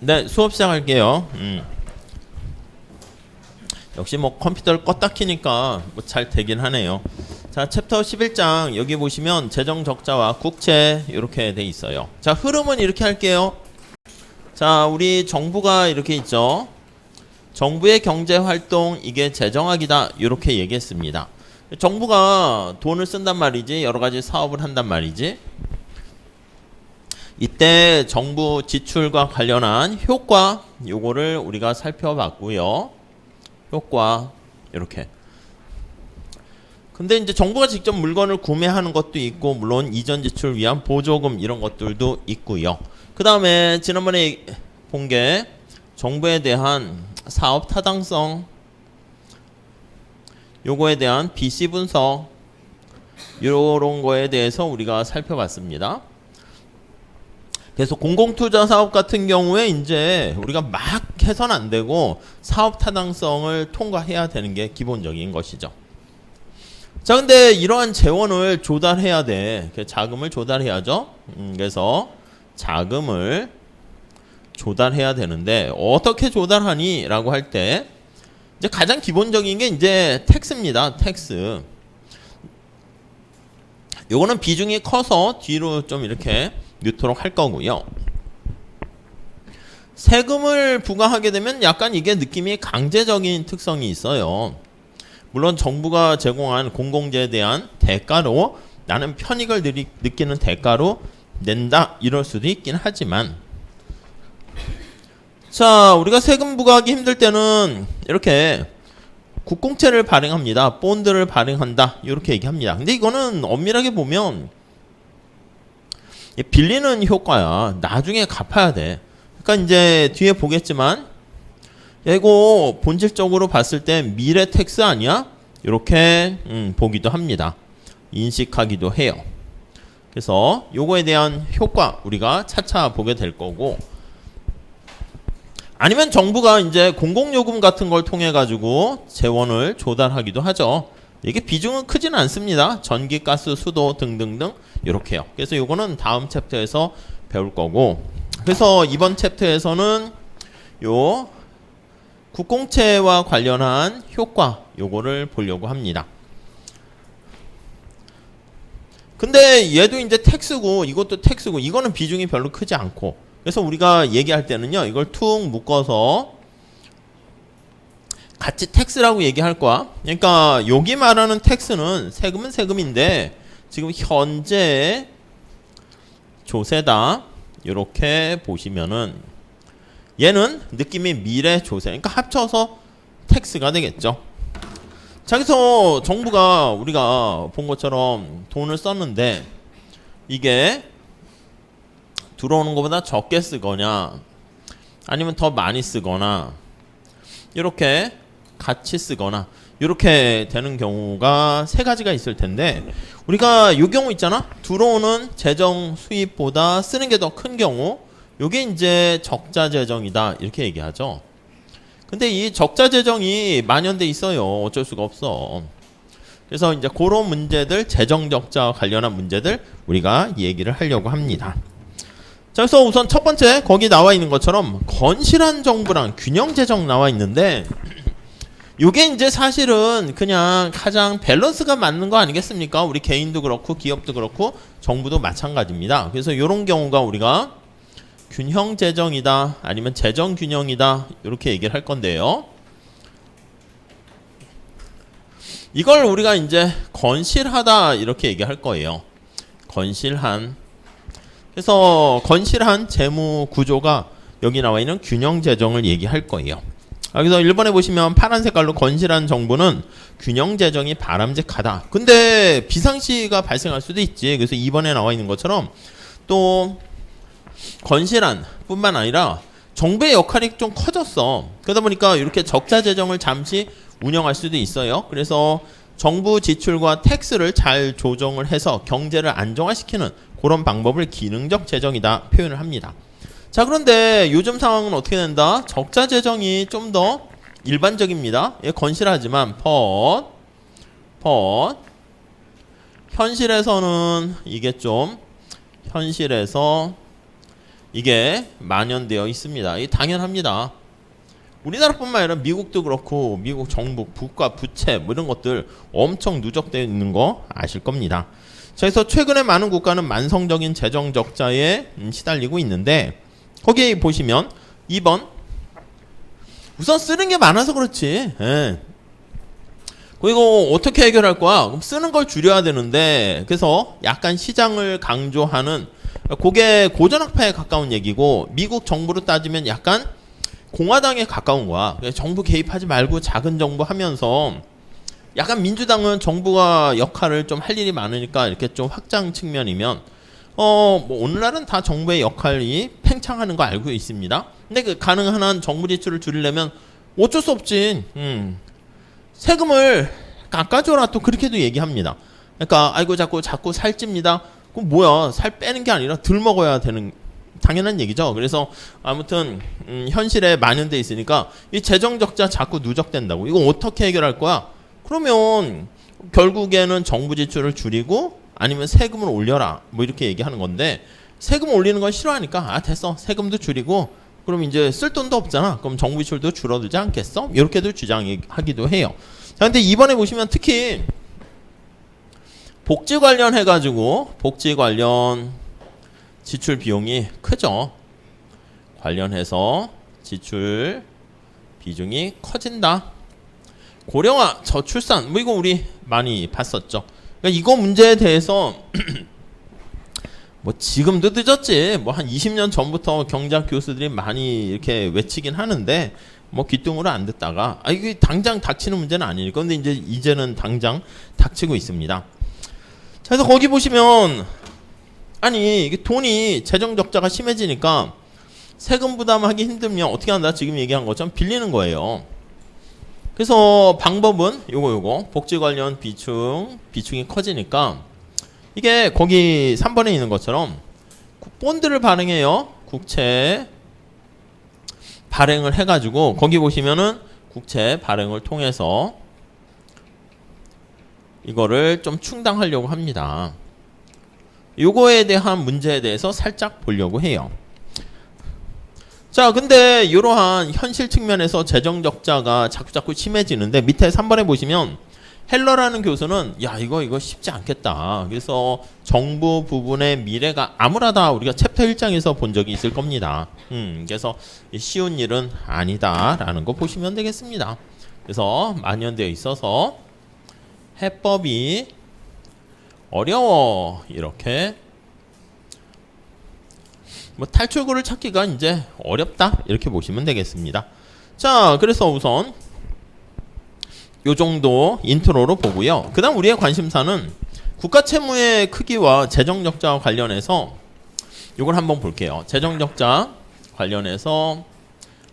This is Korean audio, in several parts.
네, 수업 시작할게요. 역시 뭐 컴퓨터를 껐다 키니까 뭐 잘 되긴 하네요. 자, 챕터 11장 여기 보시면 재정 적자와 국채 이렇게 돼 있어요. 자, 흐름은 이렇게 할게요. 자, 우리 정부가 이렇게 있죠. 정부의 경제 활동 이게 재정학이다 이렇게 얘기했습니다. 정부가 돈을 쓴단 말이지, 여러 가지 사업을 한단 말이지. 이때 정부 지출과 관련한 효과 요거를 우리가 살펴봤고요. 효과 이렇게. 근데 이제 정부가 직접 물건을 구매하는 것도 있고, 물론 이전 지출 위한 보조금 이런 것들도 있고요. 그 다음에 지난번에 본 게 정부에 대한 사업 타당성, 요거에 대한 BC 분석, 요런 거에 대해서 우리가 살펴봤습니다. 그래서 공공투자 사업 같은 경우에 이제 우리가 막 해서는 안 되고 사업 타당성을 통과해야 되는 게 기본적인 것이죠. 자, 근데 이러한 재원을 조달해야 돼. 자금을 조달해야죠. 그래서 자금을 조달해야 되는데 어떻게 조달하니? 라고 할 때 이제 가장 기본적인 게 이제 텍스입니다. 텍스. 요거는 비중이 커서 뒤로 좀 이렇게 넣도록 할 거고요. 세금을 부과하게 되면 약간 이게 느낌이 강제적인 특성이 있어요. 물론 정부가 제공한 공공재에 대한 대가로, 나는 편익을 느끼는 대가로 낸다 이럴 수도 있긴 하지만, 자, 우리가 세금 부과하기 힘들 때는 이렇게 국공채를 발행합니다. 본드를 발행한다 이렇게 얘기합니다. 근데 이거는 엄밀하게 보면 빌리는 효과야. 나중에 갚아야 돼. 그러니까 이제 뒤에 보겠지만 이거 본질적으로 봤을 때 미래 텍스 아니야? 이렇게 보기도 합니다. 인식하기도 해요. 그래서 요거에 대한 효과 우리가 차차 보게 될 거고, 아니면 정부가 이제 공공요금 같은 걸 통해 가지고 재원을 조달하기도 하죠. 이게 비중은 크지는 않습니다. 전기, 가스, 수도 등등등 이렇게요. 그래서 요거는 다음 챕터에서 배울 거고, 그래서 이번 챕터에서는 요 국공채와 관련한 효과 요거를 보려고 합니다. 근데 얘도 이제 텍스고 이것도 텍스고 이거는 비중이 별로 크지 않고, 그래서 우리가 얘기할 때는요 이걸 툭 묶어서 같이 텍스라고 얘기할 거야. 그러니까 여기 말하는 텍스는 세금은 세금인데 지금 현재 조세다 이렇게 보시면은 얘는 느낌이 미래 조세, 그러니까 합쳐서 텍스가 되겠죠. 자, 그래서 정부가 우리가 본 것처럼 돈을 썼는데 이게 들어오는 것보다 적게 쓰거나 아니면 더 많이 쓰거나 이렇게 같이 쓰거나 이렇게 되는 경우가 세 가지가 있을 텐데, 우리가 이 경우 있잖아. 들어오는 재정 수입보다 쓰는 게 더 큰 경우, 이게 이제 적자 재정이다 이렇게 얘기하죠. 근데 이 적자 재정이 만연돼 있어요. 어쩔 수가 없어. 그래서 이제 그런 문제들, 재정 적자와 관련한 문제들 우리가 얘기를 하려고 합니다. 자, 그래서 우선 첫 번째 거기 나와 있는 것처럼 건실한 정부랑 균형 재정 나와 있는데, 요게 이제 사실은 그냥 가장 밸런스가 맞는 거 아니겠습니까? 우리 개인도 그렇고 기업도 그렇고 정부도 마찬가지입니다. 그래서 이런 경우가 우리가 균형 재정이다 아니면 재정 균형이다 이렇게 얘기를 할 건데요. 이걸 우리가 이제 건실하다 이렇게 얘기할 거예요. 건실한. 그래서 건실한 재무 구조가 여기 나와 있는 균형 재정을 얘기할 거예요. 그래서 1번에 보시면 파란 색깔로 건실한 정부는 균형 재정이 바람직하다. 근데 비상시가 발생할 수도 있지. 그래서 2번에 나와 있는 것처럼 또 건실한 뿐만 아니라 정부의 역할이 좀 커졌어. 그러다 보니까 이렇게 적자 재정을 잠시 운영할 수도 있어요. 그래서 정부 지출과 텍스를 잘 조정을 해서 경제를 안정화시키는 그런 방법을 기능적 재정이다 표현을 합니다. 자, 그런데 요즘 상황은 어떻게 된다? 적자 재정이 좀 더 일반적입니다. 예, 건실하지만 현실에서는 이게 좀 현실에서 이게 만연되어 있습니다. 이게 당연합니다. 우리나라뿐만 아니라 미국도 그렇고 미국 정부 국가 부채 뭐 이런 것들 엄청 누적되어 있는 거 아실 겁니다. 자, 그래서 최근에 많은 국가는 만성적인 재정 적자에 시달리고 있는데 거기 보시면 2번 우선 쓰는 게 많아서 그렇지. 예. 그리고 어떻게 해결할 거야? 그럼 쓰는 걸 줄여야 되는데 그래서 약간 시장을 강조하는 그게 고전학파에 가까운 얘기고 미국 정부로 따지면 약간 공화당에 가까운 거야. 정부 개입하지 말고 작은 정부 하면서 약간 민주당은 정부가 역할을 좀 할 일이 많으니까 이렇게 좀 확장 측면이면 뭐 오늘날은 다 정부의 역할이 팽창하는 거 알고 있습니다. 근데 그 가능한 한 정부 지출을 줄이려면 어쩔 수 없지. 세금을 깎아줘라 또 그렇게도 얘기합니다. 그러니까 아이고 자꾸 살찝니다. 그럼 뭐야? 살 빼는 게 아니라 덜 먹어야 되는 당연한 얘기죠. 그래서 아무튼 현실에 만연돼 있으니까 이 재정 적자 자꾸 누적된다고. 이거 어떻게 해결할 거야? 그러면 결국에는 정부 지출을 줄이고 아니면 세금을 올려라. 뭐 이렇게 얘기하는 건데 세금 올리는 걸 싫어하니까 됐어. 세금도 줄이고 그럼 이제 쓸 돈도 없잖아. 그럼 정부 지출도 줄어들지 않겠어? 이렇게도 주장하기도 해요. 자, 근데 이번에 보시면 특히 복지 관련 해가지고 복지 관련 지출 비용이 크죠. 관련해서 지출 비중이 커진다. 고령화, 저출산, 뭐 이거 우리 많이 봤었죠. 그러니까 이거 문제에 대해서 뭐 지금도 늦었지. 뭐 한 20년 전부터 경제학 교수들이 많이 이렇게 외치긴 하는데 뭐 귀뚱으로 안 듣다가 이게 당장 닥치는 문제는 아니니까. 근데 이제는 당장 닥치고 있습니다. 자, 그래서 거기 보시면 아니 이게 돈이 재정 적자가 심해지니까 세금 부담하기 힘들면 어떻게 한다? 지금 얘기한 것처럼 빌리는 거예요. 그래서 방법은 요거 복지 관련 비중이 커지니까 이게 거기 3번에 있는 것처럼 본드를 발행해요. 국채 발행을 해가지고 거기 보시면은 국채 발행을 통해서 이거를 좀 충당하려고 합니다. 요거에 대한 문제에 대해서 살짝 보려고 해요. 자, 근데 이러한 현실 측면에서 재정 적자가 자꾸 심해지는데 밑에 3번에 보시면 헬러라는 교수는 야 이거 쉽지 않겠다. 그래서 정부 부분의 미래가 암울하다. 우리가 챕터 1장에서 본 적이 있을 겁니다. 그래서 쉬운 일은 아니다라는 거 보시면 되겠습니다. 그래서 만연되어 있어서 해법이 어려워. 이렇게 뭐 탈출구를 찾기가 이제 어렵다. 이렇게 보시면 되겠습니다. 자, 그래서 우선 요 정도 인트로로 보고요. 그 다음 우리의 관심사는 국가 채무의 크기와 재정 적자와 관련해서 요걸 한번 볼게요. 재정 적자 관련해서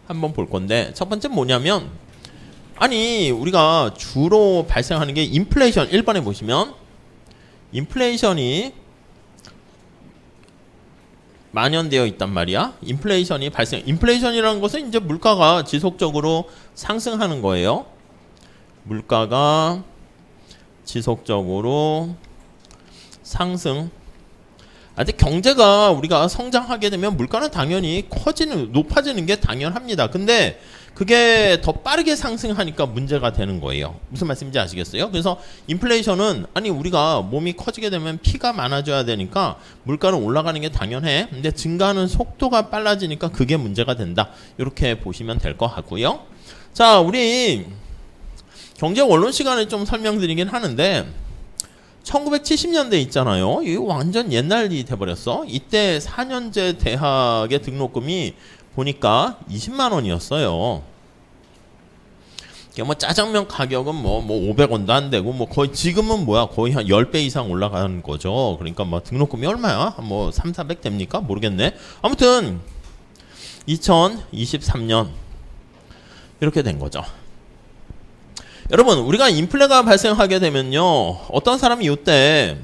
한번 볼 건데 첫 번째 뭐냐면 아니 우리가 주로 발생하는 게 인플레이션. 1번에 보시면 인플레이션이 만연되어 있단 말이야. 인플레이션이라는 것은 이제 물가가 지속적으로 상승하는 거예요. 물가가 지속적으로 상승. 근데 경제가 우리가 성장하게 되면 물가는 당연히 높아지는 게 당연합니다. 근데 그게 더 빠르게 상승하니까 문제가 되는 거예요. 무슨 말씀인지 아시겠어요? 그래서 인플레이션은 아니 우리가 몸이 커지게 되면 피가 많아져야 되니까 물가는 올라가는 게 당연해. 근데 증가하는 속도가 빨라지니까 그게 문제가 된다. 이렇게 보시면 될 것 같고요. 자, 우리 경제 원론 시간에 좀 설명드리긴 하는데 1970년대 있잖아요. 이거 완전 옛날이 돼버렸어. 이때 4년제 대학의 등록금이 보니까 20만 원이었어요. 뭐 짜장면 가격은 뭐 500원도 안 되고 뭐 거의 지금은 뭐야 거의 한 10배 이상 올라가는 거죠. 그러니까 뭐 등록금이 얼마야? 뭐 3,400 됩니까? 모르겠네. 아무튼 2023년 이렇게 된 거죠. 여러분 우리가 인플레가 발생하게 되면요 어떤 사람이 이때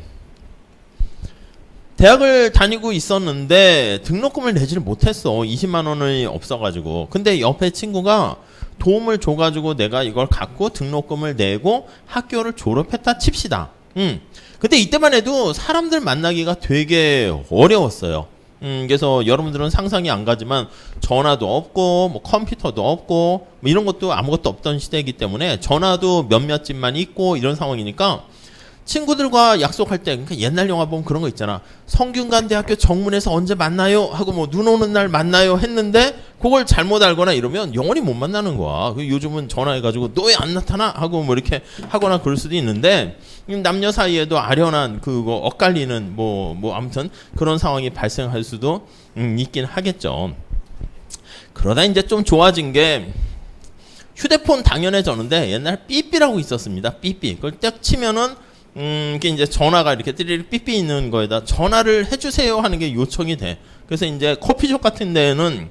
대학을 다니고 있었는데 등록금을 내지를 못했어. 20만 원이 없어가지고. 근데 옆에 친구가 도움을 줘가지고 내가 이걸 갖고 등록금을 내고 학교를 졸업했다 칩시다. 근데 이때만 해도 사람들 만나기가 되게 어려웠어요. 그래서 여러분들은 상상이 안 가지만 전화도 없고 뭐 컴퓨터도 없고 뭐 이런 것도 아무것도 없던 시대이기 때문에 전화도 몇몇 집만 있고 이런 상황이니까 친구들과 약속할 때, 그러니까 옛날 영화 보면 그런 거 있잖아. 성균관대학교 정문에서 언제 만나요? 하고 뭐 눈 오는 날 만나요 했는데 그걸 잘못 알거나 이러면 영원히 못 만나는 거야. 요즘은 전화해가지고 너 왜 안 나타나? 하고 뭐 이렇게 하거나 그럴 수도 있는데 남녀 사이에도 아련한 그거 엇갈리는 뭐 아무튼 그런 상황이 발생할 수도 있긴 하겠죠. 그러다 이제 좀 좋아진 게 휴대폰 당연해졌는데 옛날 삐삐라고 있었습니다. 삐삐. 그걸 딱 치면은 이게 이제 전화가 이렇게 띠리릭 삐삐 있는 거에다 전화를 해주세요 하는 게 요청이 돼. 그래서 이제 커피숍 같은 데는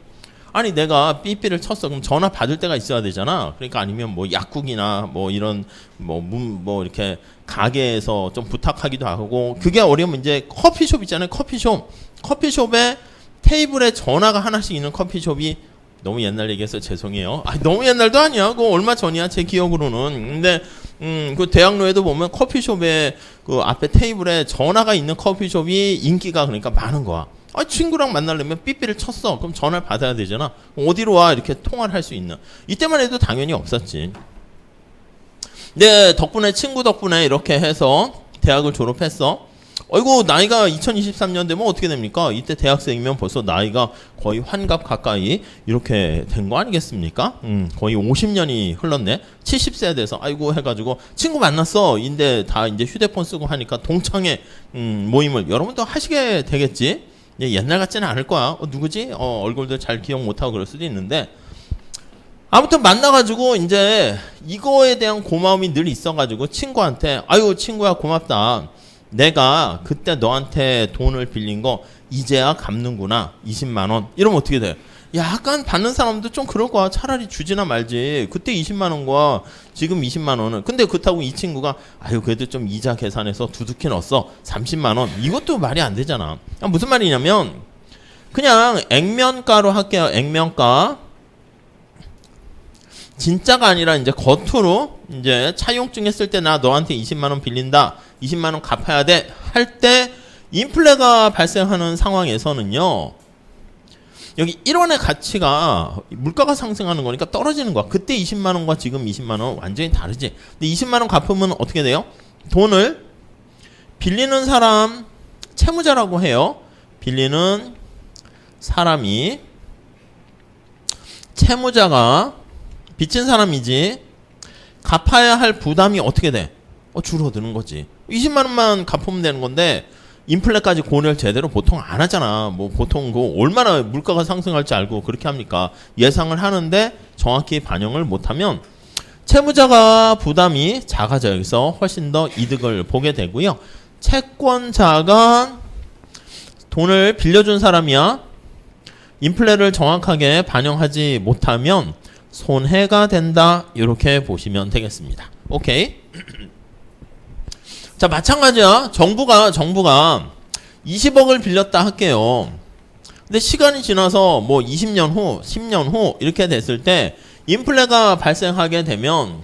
아니 내가 삐삐를 쳤어. 그럼 전화 받을 때가 있어야 되잖아. 그러니까 아니면 뭐 약국이나 뭐 이런 뭐 이렇게 가게에서 좀 부탁하기도 하고 그게 어려우면 이제 커피숍 있잖아요. 커피숍에 테이블에 전화가 하나씩 있는 커피숍이 너무 옛날 얘기해서 죄송해요. 너무 옛날도 아니야. 그거 얼마 전이야 제 기억으로는. 근데 그 대학로에도 보면 커피숍에 그 앞에 테이블에 전화가 있는 커피숍이 인기가 그러니까 많은 거야. 친구랑 만나려면 삐삐를 쳤어. 그럼 전화를 받아야 되잖아. 어디로 와 이렇게 통화를 할 수 있는. 이때만 해도 당연히 없었지. 네, 덕분에 친구 덕분에 이렇게 해서 대학을 졸업했어. 어이구 나이가 2023년 되면 어떻게 됩니까? 이때 대학생이면 벌써 나이가 거의 환갑 가까이 이렇게 된 거 아니겠습니까? 거의 50년이 흘렀네. 70세 돼서 아이고 해가지고 친구 만났어. 인데 다 이제 휴대폰 쓰고 하니까 동창회 모임을 여러분도 하시게 되겠지. 옛날 같지는 않을 거야. 누구지? 얼굴도 잘 기억 못하고 그럴 수도 있는데 아무튼 만나가지고 이제 이거에 대한 고마움이 늘 있어가지고 친구한테 아유 친구야 고맙다. 내가 그때 너한테 돈을 빌린 거 이제야 갚는구나. 20만 원. 이러면 어떻게 돼? 약간 받는 사람도 좀 그럴 거야. 차라리 주지나 말지. 그때 20만 원과 지금 20만 원은. 근데 그렇다고 이 친구가 아유 그래도 좀 이자 계산해서 두둑히 넣었어. 30만 원. 이것도 말이 안 되잖아. 무슨 말이냐면 그냥 액면가로 할게요. 액면가. 진짜가 아니라 이제 겉으로 이제 차용증 했을 때 나 너한테 20만 원 빌린다. 20만 원 갚아야 돼. 할 때 인플레가 발생하는 상황에서는요. 여기 1원의 가치가 물가가 상승하는 거니까 떨어지는 거야. 그때 20만 원과 지금 20만 원 완전히 다르지. 근데 20만 원 갚으면 어떻게 돼요? 돈을 빌리는 사람 채무자라고 해요. 빌리는 사람이 채무자가 빚진 사람이지 갚아야 할 부담이 어떻게 돼? 줄어드는 거지. 20만 원만 갚으면 되는 건데 인플레까지 고려를 제대로 보통 안 하잖아. 뭐 보통 그 얼마나 물가가 상승할지 알고 그렇게 합니까? 예상을 하는데 정확히 반영을 못하면 채무자가 부담이 작아져 여기서 훨씬 더 이득을 보게 되고요. 채권자가 돈을 빌려준 사람이야. 인플레를 정확하게 반영하지 못하면 손해가 된다. 이렇게 보시면 되겠습니다. 오케이. 자, 마찬가지야. 정부가 20억을 빌렸다 할게요. 근데 시간이 지나서 뭐 20년 후, 10년 후 이렇게 됐을 때 인플레가 발생하게 되면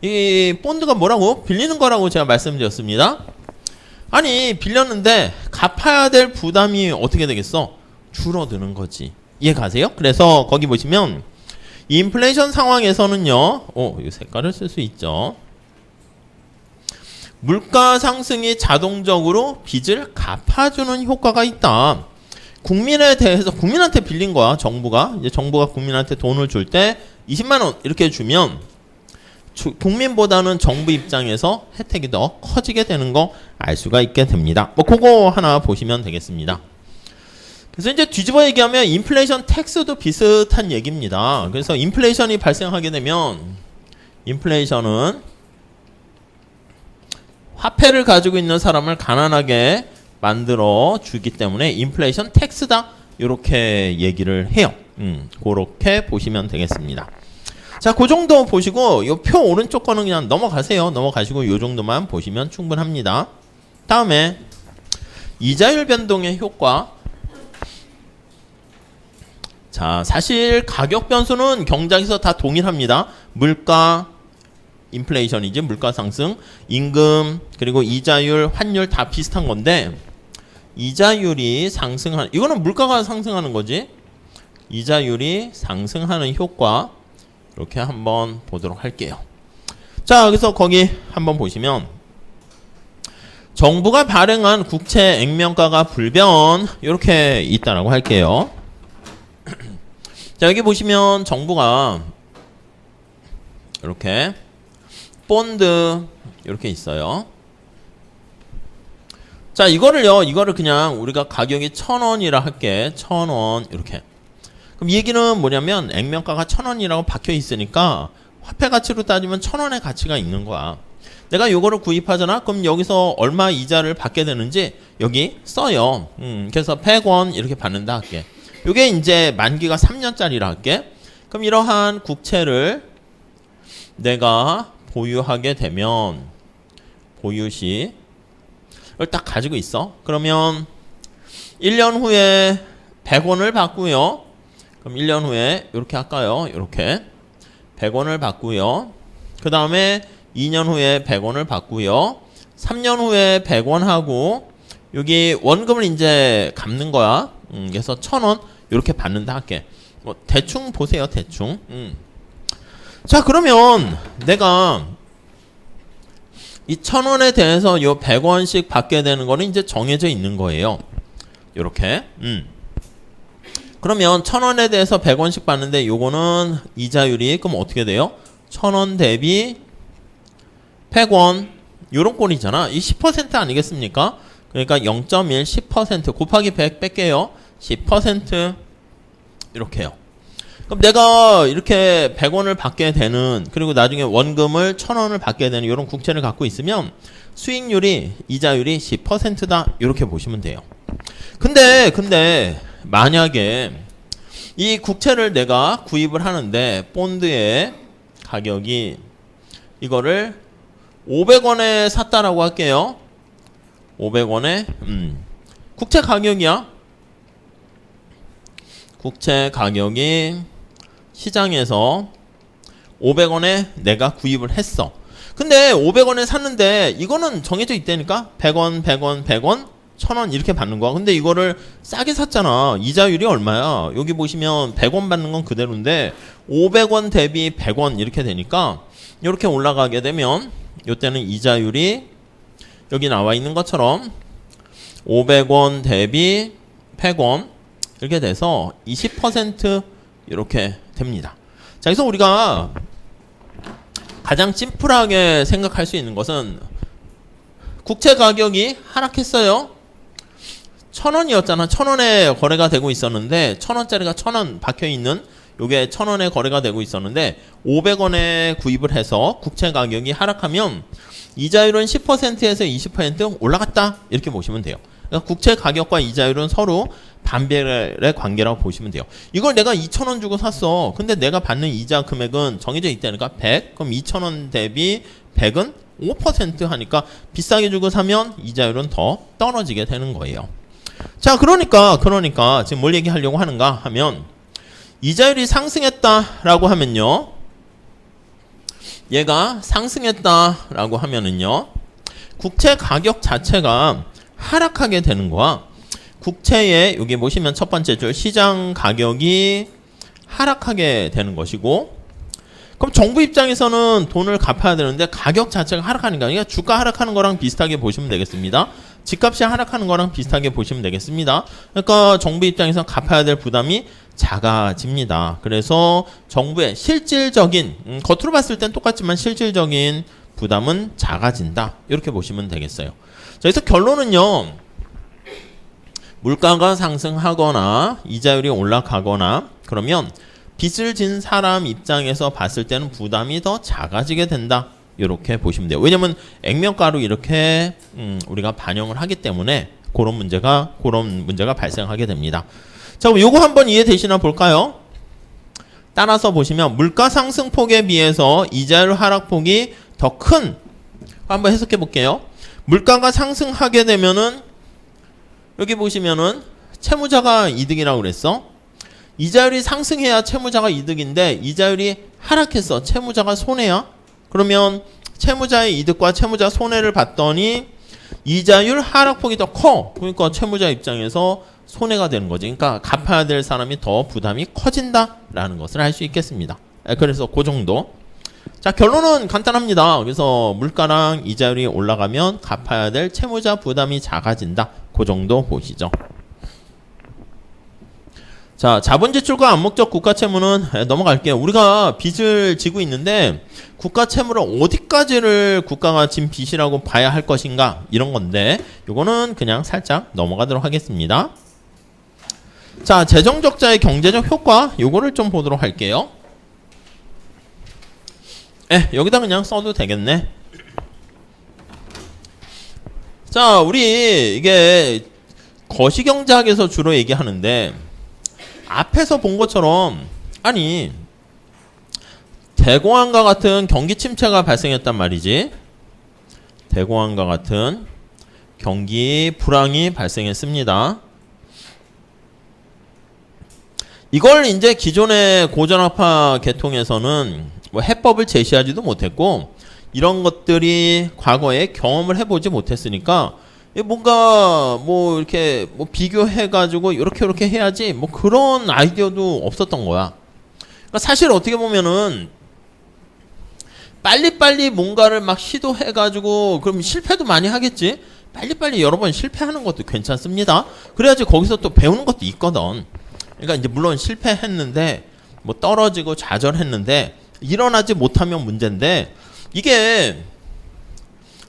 이 본드가 뭐라고? 빌리는 거라고 제가 말씀드렸습니다. 아니, 빌렸는데 갚아야 될 부담이 어떻게 되겠어? 줄어드는 거지. 이해 가세요? 그래서 거기 보시면 인플레이션 상황에서는요. 이 색깔을 쓸 수 있죠. 물가 상승이 자동적으로 빚을 갚아주는 효과가 있다. 국민에 대해서 국민한테 빌린 거야. 정부가 국민한테 돈을 줄 때 20만 원 이렇게 주면 국민보다는 정부 입장에서 혜택이 더 커지게 되는 거 알 수가 있게 됩니다. 뭐 그거 하나 보시면 되겠습니다. 그래서 이제 뒤집어 얘기하면 인플레이션 텍스도 비슷한 얘기입니다. 그래서 인플레이션이 발생하게 되면 인플레이션은 화폐를 가지고 있는 사람을 가난하게 만들어 주기 때문에 인플레이션 텍스다. 이렇게 얘기를 해요. 그렇게 보시면 되겠습니다. 자, 그 정도 보시고 이 표 오른쪽 거는 그냥 넘어가세요. 넘어가시고 이 정도만 보시면 충분합니다. 다음에 이자율 변동의 효과. 자, 사실 가격 변수는 경제학에서 다 동일합니다. 물가, 인플레이션이지 물가 상승, 임금, 그리고 이자율, 환율 다 비슷한 건데 이자율이 상승하는, 이거는 물가가 상승하는 거지. 이자율이 상승하는 효과, 이렇게 한번 보도록 할게요. 자, 그래서 거기 한번 보시면 정부가 발행한 국채 액면가가 불변, 이렇게 있다라고 할게요. 자, 여기 보시면 정부가 이렇게 본드 이렇게 있어요. 자, 이거를 그냥 우리가 가격이 1,000원이라 할게. 1,000원 이렇게. 그럼 이 얘기는 뭐냐면 액면가가 1,000원이라고 박혀 있으니까 화폐 가치로 따지면 1,000원의 가치가 있는 거야. 내가 요거를 구입하잖아. 그럼 여기서 얼마 이자를 받게 되는지 여기 써요. 그래서 100원 이렇게 받는다 할게. 요게 이제 만기가 3년짜리라 할게. 그럼 이러한 국채를 내가 보유하게 되면 보유시 이걸 딱 가지고 있어. 그러면 1년 후에 100원을 받고요. 그럼 1년 후에 이렇게 할까요? 이렇게 100원을 받고요. 그 다음에 2년 후에 100원을 받고요. 3년 후에 100원 하고 여기 원금을 이제 갚는 거야. 그래서 1,000원 이렇게 받는다 할게. 뭐 대충 보세요. 대충. 자, 그러면 내가 이 1,000원에 대해서 요 100원씩 받게 되는 거는 이제 정해져 있는 거예요. 요렇게. 그러면 1,000원에 대해서 100원씩 받는데 요거는 이자율이 그럼 어떻게 돼요? 1,000원 대비 100원 요런 꼴이잖아. 이 10% 아니겠습니까? 그러니까 0.1 10% 곱하기 100 뺄게요. 10% 이렇게요. 그럼 내가 이렇게 100원을 받게 되는, 그리고 나중에 원금을 1,000원을 받게 되는 이런 국채를 갖고 있으면 수익률이, 이자율이 10%다 이렇게 보시면 돼요. 근데 만약에 이 국채를 내가 구입을 하는데 본드의 가격이 이거를 500원에 샀다라고 할게요. 500원에 국채 가격이야. 국채 가격이 시장에서 500원에 내가 구입을 했어. 근데 500원에 샀는데 이거는 정해져 있다니까. 100원, 100원, 100원, 1,000원 이렇게 받는 거야. 근데 이거를 싸게 샀잖아. 이자율이 얼마야? 여기 보시면 100원 받는 건 그대로인데 500원 대비 100원 이렇게 되니까 이렇게 올라가게 되면 이때는 이자율이 여기 나와 있는 것처럼 500원 대비 100원 이렇게 돼서 20% 이렇게 됩니다. 자, 그래서 우리가 가장 심플하게 생각할 수 있는 것은 국채 가격이 하락했어요. 1,000원이었잖아. 1,000원에 거래가 되고 있었는데 1,000원짜리가 1,000원 박혀있는 요게 1,000원에 거래가 되고 있었는데 500원에 구입을 해서 국채 가격이 하락하면 이자율은 10%에서 20% 올라갔다 이렇게 보시면 돼요. 그러니까 국채 가격과 이자율은 서로 반별의 관계라고 보시면 돼요. 이걸 내가 2,000원 주고 샀어. 근데 내가 받는 이자 금액은 정해져 있다니까 100. 그럼 2,000원 대비 100은 5% 하니까 비싸게 주고 사면 이자율은 더 떨어지게 되는 거예요. 자, 그러니까 지금 뭘 얘기하려고 하는가 하면 이자율이 상승했다라고 하면요. 얘가 상승했다라고 하면은요. 국채 가격 자체가 하락하게 되는 거야. 국채에 여기 보시면 첫 번째 줄 시장 가격이 하락하게 되는 것이고, 그럼 정부 입장에서는 돈을 갚아야 되는데 가격 자체가 하락하니까, 그러니까 주가 하락하는 거랑 비슷하게 보시면 되겠습니다. 집값이 하락하는 거랑 비슷하게 보시면 되겠습니다. 그러니까 정부 입장에서 갚아야 될 부담이 작아집니다. 그래서 정부의 실질적인, 겉으로 봤을 땐 똑같지만 실질적인 부담은 작아진다. 이렇게 보시면 되겠어요. 자, 그래서 결론은요. 물가가 상승하거나 이자율이 올라가거나 그러면 빚을 진 사람 입장에서 봤을 때는 부담이 더 작아지게 된다. 이렇게 보시면 돼요. 왜냐면 액면가로 이렇게 우리가 반영을 하기 때문에 그런 문제가 발생하게 됩니다. 자, 그럼 요거 한번 이해되시나 볼까요? 따라서 보시면 물가 상승폭에 비해서 이자율 하락폭이 더 큰, 한번 해석해 볼게요. 물가가 상승하게 되면은 여기 보시면은 채무자가 이득이라고 그랬어. 이자율이 상승해야 채무자가 이득인데 이자율이 하락했어. 채무자가 손해야. 그러면 채무자의 이득과 채무자 손해를 봤더니 이자율 하락폭이 더 커. 그러니까 채무자 입장에서 손해가 되는 거지. 그러니까 갚아야 될 사람이 더 부담이 커진다라는 것을 알 수 있겠습니다. 그래서 그 정도. 자, 결론은 간단합니다. 그래서 물가랑 이자율이 올라가면 갚아야 될 채무자 부담이 작아진다. 그 정도 보시죠. 자, 자본 지출과 암묵적 국가 채무는 넘어갈게요. 우리가 빚을 지고 있는데 국가 채무를 어디까지를 국가가 진 빚이라고 봐야 할 것인가 이런 건데 요거는 그냥 살짝 넘어가도록 하겠습니다. 자, 재정 적자의 경제적 효과 요거를 좀 보도록 할게요. 여기다 그냥 써도 되겠네. 자, 우리 이게 거시경제학에서 주로 얘기하는데 앞에서 본 것처럼 아니 대공황과 같은 경기 침체가 발생했단 말이지. 대공황과 같은 경기 불황이 발생했습니다. 이걸 이제 기존의 고전학파 계통에서는 뭐 해법을 제시하지도 못했고 이런 것들이 과거에 경험을 해보지 못했으니까 뭔가 뭐 이렇게 뭐 비교해가지고 이렇게 해야지 뭐 그런 아이디어도 없었던 거야. 그러니까 사실 어떻게 보면은 빨리빨리 뭔가를 막 시도해가지고 그럼 실패도 많이 하겠지. 빨리빨리 여러 번 실패하는 것도 괜찮습니다. 그래야지 거기서 또 배우는 것도 있거든. 그러니까 이제 물론 실패했는데 뭐 떨어지고 좌절했는데 일어나지 못하면 문제인데 이게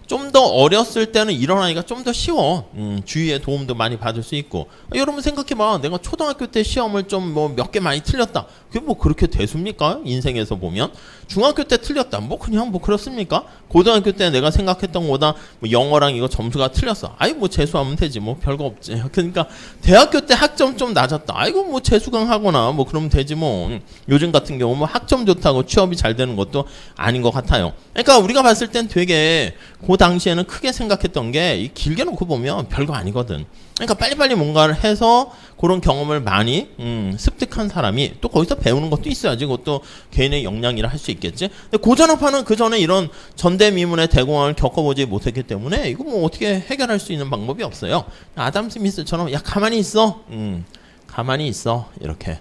좀 더 어렸을 때는 일어나기가 좀 더 쉬워. 주위의 도움도 많이 받을 수 있고. 여러분 생각해봐. 내가 초등학교 때 시험을 좀 뭐 몇 개 많이 틀렸다. 그게 뭐 그렇게 대수입니까? 인생에서 보면. 중학교 때 틀렸다. 뭐 그냥 뭐 그렇습니까? 고등학교 때 내가 생각했던 거보다 뭐 영어랑 이거 점수가 틀렸어. 아이 뭐 재수하면 되지. 뭐 별거 없지. 그러니까 대학교 때 학점 좀 낮았다. 아이고 뭐 재수강하거나 뭐 그러면 되지 뭐. 요즘 같은 경우 뭐 학점 좋다고 취업이 잘 되는 것도 아닌 것 같아요. 그러니까 우리가 봤을 땐 되게 그 당시에는 크게 생각했던 게 길게 놓고 보면 별거 아니거든. 그러니까 빨리빨리 뭔가를 해서 그런 경험을 많이 습득한 사람이 또 거기서 배우는 것도 있어야지. 그것도 개인의 역량이라 할 수 있겠지. 근데 고전학파는 그 전에 이런 전대미문의 대공황을 겪어보지 못했기 때문에 이거 뭐 어떻게 해결할 수 있는 방법이 없어요. 아담 스미스처럼 야 가만히 있어. 가만히 있어. 이렇게.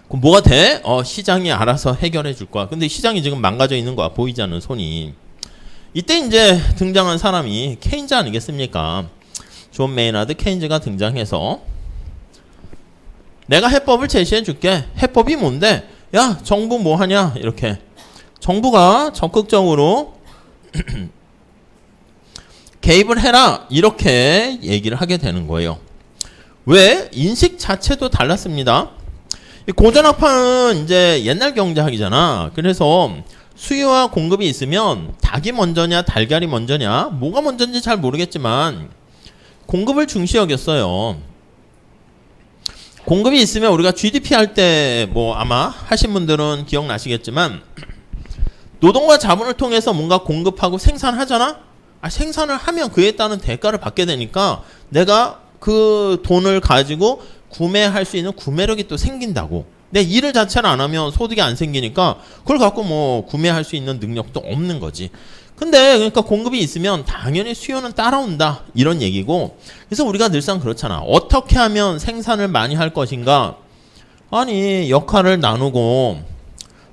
그럼 뭐가 돼? 시장이 알아서 해결해 줄 거야. 근데 시장이 지금 망가져 있는 거야. 보이지 않는 손이. 이때 이제 등장한 사람이 케인즈 아니겠습니까? 존 메이나드 케인즈가 등장해서 내가 해법을 제시해 줄게. 해법이 뭔데? 야, 정부 뭐 하냐? 이렇게. 정부가 적극적으로 개입을 해라. 이렇게 얘기를 하게 되는 거예요. 왜? 인식 자체도 달랐습니다. 고전학파는 이제 옛날 경제학이잖아. 그래서 수요와 공급이 있으면 닭이 먼저냐 달걀이 먼저냐 뭐가 먼저인지 잘 모르겠지만 공급을 중시 여겼어요. 공급이 있으면 우리가 GDP 할 때 뭐 아마 하신 분들은 기억나시겠지만 노동과 자본을 통해서 뭔가 공급하고 생산하잖아. 생산을 하면 그에 따른 대가를 받게 되니까 내가 그 돈을 가지고 구매할 수 있는 구매력이 또 생긴다고. 내 일을 자체를 안 하면 소득이 안 생기니까 그걸 갖고 뭐 구매할 수 있는 능력도 없는 거지. 근데 그러니까 공급이 있으면 당연히 수요는 따라온다 이런 얘기고. 그래서 우리가 늘상 그렇잖아. 어떻게 하면 생산을 많이 할 것인가. 아니 역할을 나누고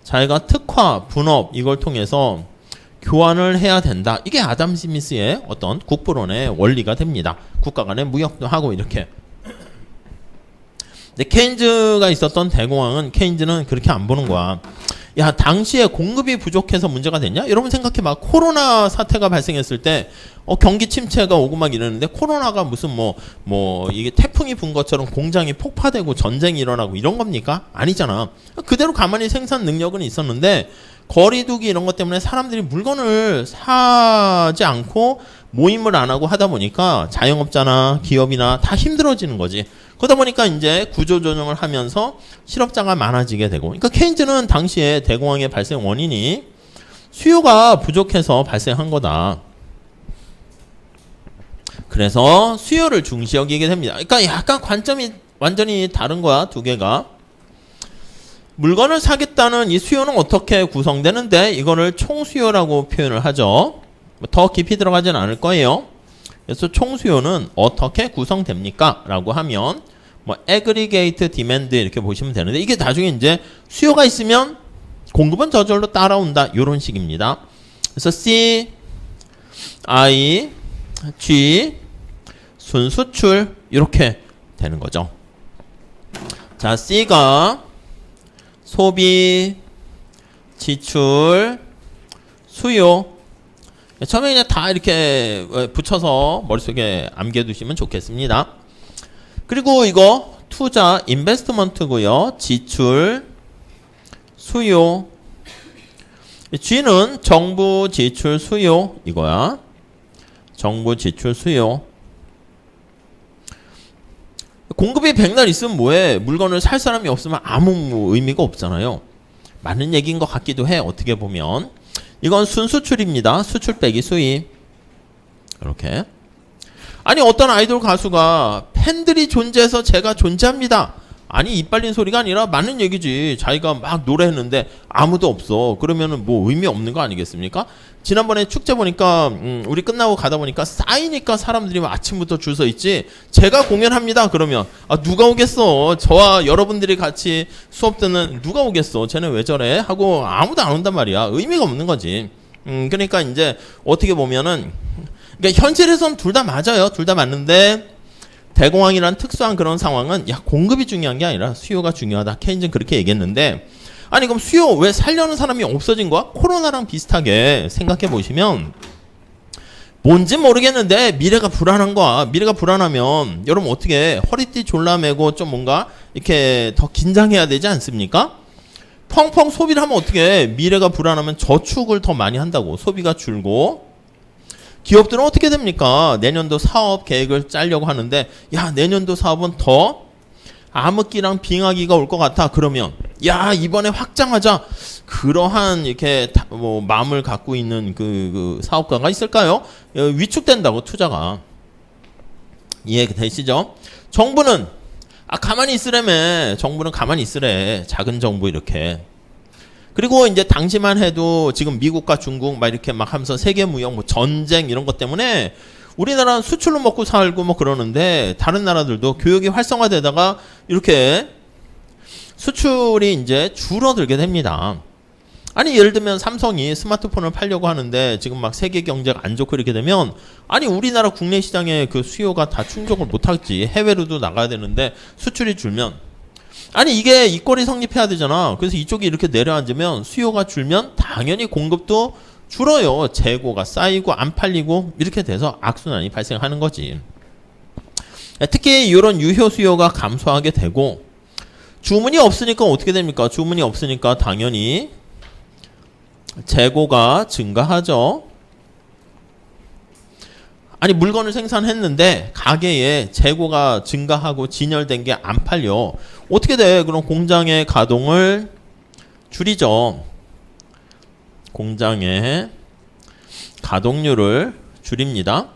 자기가 특화, 분업 이걸 통해서 교환을 해야 된다. 이게 아담 스미스의 어떤 국부론의 원리가 됩니다. 국가 간의 무역도 하고 이렇게. 근데 케인즈가 있었던 대공황은 케인즈는 그렇게 안 보는 거야. 야, 당시에 공급이 부족해서 문제가 됐냐? 여러분 생각해봐. 코로나 사태가 발생했을 때 경기 침체가 오고 막 이러는데 코로나가 무슨 뭐 이게 태풍이 분 것처럼 공장이 폭파되고 전쟁이 일어나고 이런 겁니까? 아니잖아. 그대로 가만히 생산 능력은 있었는데 거리두기 이런 것 때문에 사람들이 물건을 사지 않고 모임을 안 하고 하다 보니까 자영업자나 기업이나 다 힘들어지는 거지. 그러다 보니까 이제 구조조정을 하면서 실업자가 많아지게 되고. 그러니까 케인즈는 당시에 대공황의 발생 원인이 수요가 부족해서 발생한 거다. 그래서 수요를 중시 여기게 됩니다. 그러니까 약간 관점이 완전히 다른 거야, 두 개가. 물건을 사겠다는 이 수요는 어떻게 구성되는데 이거를 총수요라고 표현을 하죠. 더 깊이 들어가진 않을 거예요. 그래서 총 수요는 어떻게 구성됩니까? 라고 하면 뭐 aggregate demand 이렇게 보시면 되는데 이게 나중에 이제 수요가 있으면 공급은 저절로 따라온다. 이런 식입니다. 그래서 C, I, G, 순수출 이렇게 되는 거죠. 자, C가 소비, 지출, 수요. 처음에 그냥 다 이렇게 붙여서 머릿속에 암겨두시면 좋겠습니다. 그리고 이거 투자, 인베스트먼트고요. 지출, 수요. G는 정부, 지출, 수요 이거야. 정부, 지출, 수요. 공급이 백날 있으면 뭐해? 물건을 살 사람이 없으면 아무 의미가 없잖아요. 맞는 얘기인 것 같기도 해. 어떻게 보면. 이건 순수출입니다. 수출 빼기 수입. 이렇게. 아니 어떤 아이돌 가수가 팬들이 존재해서 제가 존재합니다. 아니 입 빨린 소리가 아니라 맞는 얘기지. 자기가 막 노래했는데 아무도 없어. 그러면은 뭐 의미 없는 거 아니겠습니까? 지난번에 축제 보니까 우리 끝나고 가다 보니까 쌓이니까 사람들이 막 아침부터 줄 서 있지. 제가 공연합니다. 그러면 누가 오겠어. 저와 여러분들이 같이 수업 듣는 누가 오겠어. 쟤는 왜 저래? 하고 아무도 안 온단 말이야. 의미가 없는 거지. 그러니까 이제 어떻게 보면은 그러니까 현실에선 둘 다 맞아요. 둘 다 맞는데 대공황이라는 특수한 그런 상황은 공급이 중요한 게 아니라 수요가 중요하다. 케인즈는 그렇게 얘기했는데 아니 그럼 수요 왜 살려는 사람이 없어진 거야? 코로나랑 비슷하게 생각해 보시면 뭔지 모르겠는데 미래가 불안한 거야. 미래가 불안하면 여러분 어떻게 허리띠 졸라매고 좀 뭔가 이렇게 더 긴장해야 되지 않습니까? 펑펑 소비를 하면 어떻게 미래가 불안하면 저축을 더 많이 한다고. 소비가 줄고 기업들은 어떻게 됩니까? 내년도 사업 계획을 짜려고 하는데 야 내년도 사업은 더 암흑기랑 빙하기가 올 것 같아. 그러면 야 이번에 확장하자. 그러한 이렇게 뭐 마음을 갖고 있는 그 사업가가 있을까요? 위축된다고 투자가. 이해되시죠? 정부는 가만히 있으래매. 정부는 가만히 있으래. 작은 정부 이렇게. 그리고 이제 당시만 해도 지금 미국과 중국 막 이렇게 막 하면서 세계 무역 뭐 전쟁 이런 것 때문에 우리나라는 수출로 먹고 살고 뭐 그러는데 다른 나라들도 교육이 활성화되다가 이렇게 수출이 이제 줄어들게 됩니다. 아니 예를 들면 삼성이 스마트폰을 팔려고 하는데 지금 막 세계 경제가 안 좋고 이렇게 되면 아니 우리나라 국내 시장의 그 수요가 다 충족을 못하지. 해외로도 나가야 되는데 수출이 줄면 아니 이게 이권이 성립해야 되잖아. 그래서 이쪽이 이렇게 내려앉으면 수요가 줄면 당연히 공급도 줄어요. 재고가 쌓이고 안 팔리고 이렇게 돼서 악순환이 발생하는 거지. 특히 이런 유효 수요가 감소하게 되고 주문이 없으니까 어떻게 됩니까? 주문이 없으니까 당연히 재고가 증가하죠. 아니 물건을 생산했는데 가게에 재고가 증가하고 진열된 게 안 팔려. 어떻게 돼? 그럼 공장의 가동을 줄이죠. 공장의 가동률을 줄입니다.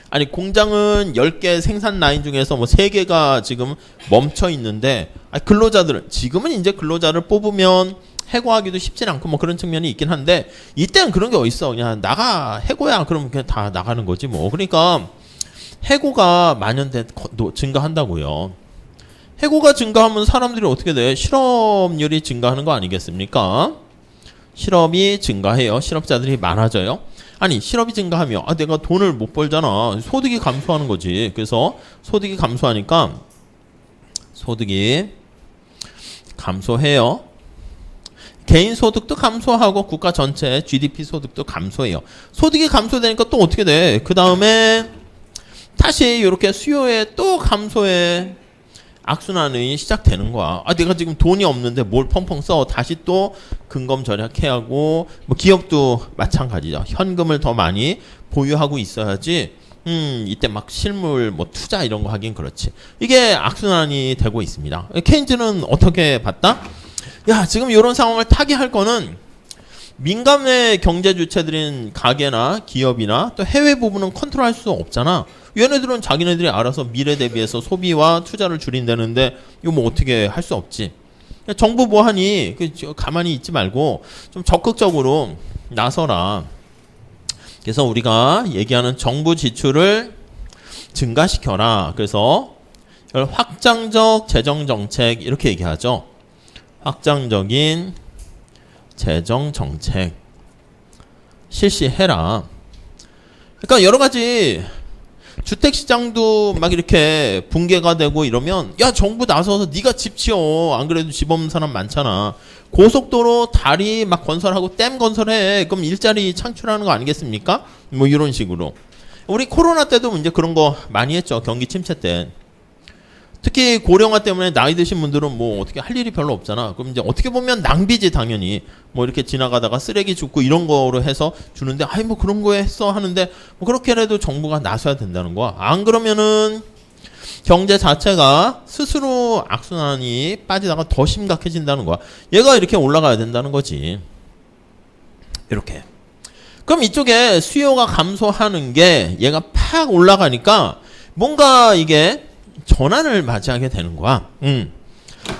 아니 공장은 10개 생산 라인 중에서 뭐 3개가 지금 멈춰 있는데 근로자들은 지금은 이제 근로자를 뽑으면 해고하기도 쉽진 않고 뭐 그런 측면이 있긴 한데 이때는 그런 게 어딨어. 그냥 나가 해고야. 그러면 그냥 다 나가는 거지 뭐. 그러니까 해고가 만연돼 증가한다고요. 해고가 증가하면 사람들이 어떻게 돼? 실업률이 증가하는 거 아니겠습니까? 실업이 증가해요. 실업자들이 많아져요. 아니 실업이 증가하면 내가 돈을 못 벌잖아. 소득이 감소하는 거지. 그래서 소득이 감소하니까 소득이 감소해요. 개인 소득도 감소하고 국가 전체 GDP 소득도 감소해요. 소득이 감소되니까 또 어떻게 돼? 그 다음에 다시 이렇게 수요에 또 감소해. 악순환이 시작되는 거야. 내가 지금 돈이 없는데 뭘 펑펑 써. 다시 또 근검 절약해야 하고 뭐 기업도 마찬가지죠. 현금을 더 많이 보유하고 있어야지 이때 막 실물 뭐 투자 이런 거 하긴 그렇지. 이게 악순환이 되고 있습니다. 케인즈는 어떻게 봤다? 야 지금 이런 상황을 타개할 거는 민간의 경제 주체들인 가게나 기업이나 또 해외 부분은 컨트롤할 수 없잖아. 얘네들은 자기네들이 알아서 미래 대비해서 소비와 투자를 줄인다는데 이거 뭐 어떻게 할 수 없지. 정부 뭐 하니 가만히 있지 말고 좀 적극적으로 나서라. 그래서 우리가 얘기하는 정부 지출을 증가시켜라. 그래서 이걸 확장적 재정정책 이렇게 얘기하죠. 확장적인 재정정책 실시해라. 그러니까 여러 가지 주택시장도 막 이렇게 붕괴가 되고 이러면 야 정부 나서서 네가 집 지어. 안 그래도 집 없는 사람 많잖아. 고속도로 다리 막 건설하고 댐 건설해. 그럼 일자리 창출하는 거 아니겠습니까? 뭐 이런 식으로. 우리 코로나 때도 이제 그런 거 많이 했죠. 경기 침체 때. 특히 고령화 때문에 나이 드신 분들은 뭐 어떻게 할 일이 별로 없잖아. 그럼 이제 어떻게 보면 낭비지 당연히. 뭐 이렇게 지나가다가 쓰레기 줍고 이런 거로 해서 주는데 아이 뭐 그런 거 했어 하는데 뭐 그렇게라도 정부가 나서야 된다는 거야. 안 그러면은 경제 자체가 스스로 악순환이 빠지다가 더 심각해진다는 거야. 얘가 이렇게 올라가야 된다는 거지. 이렇게. 그럼 이쪽에 수요가 감소하는 게 얘가 팍 올라가니까 뭔가 이게 전환을 맞이하게 되는 거야.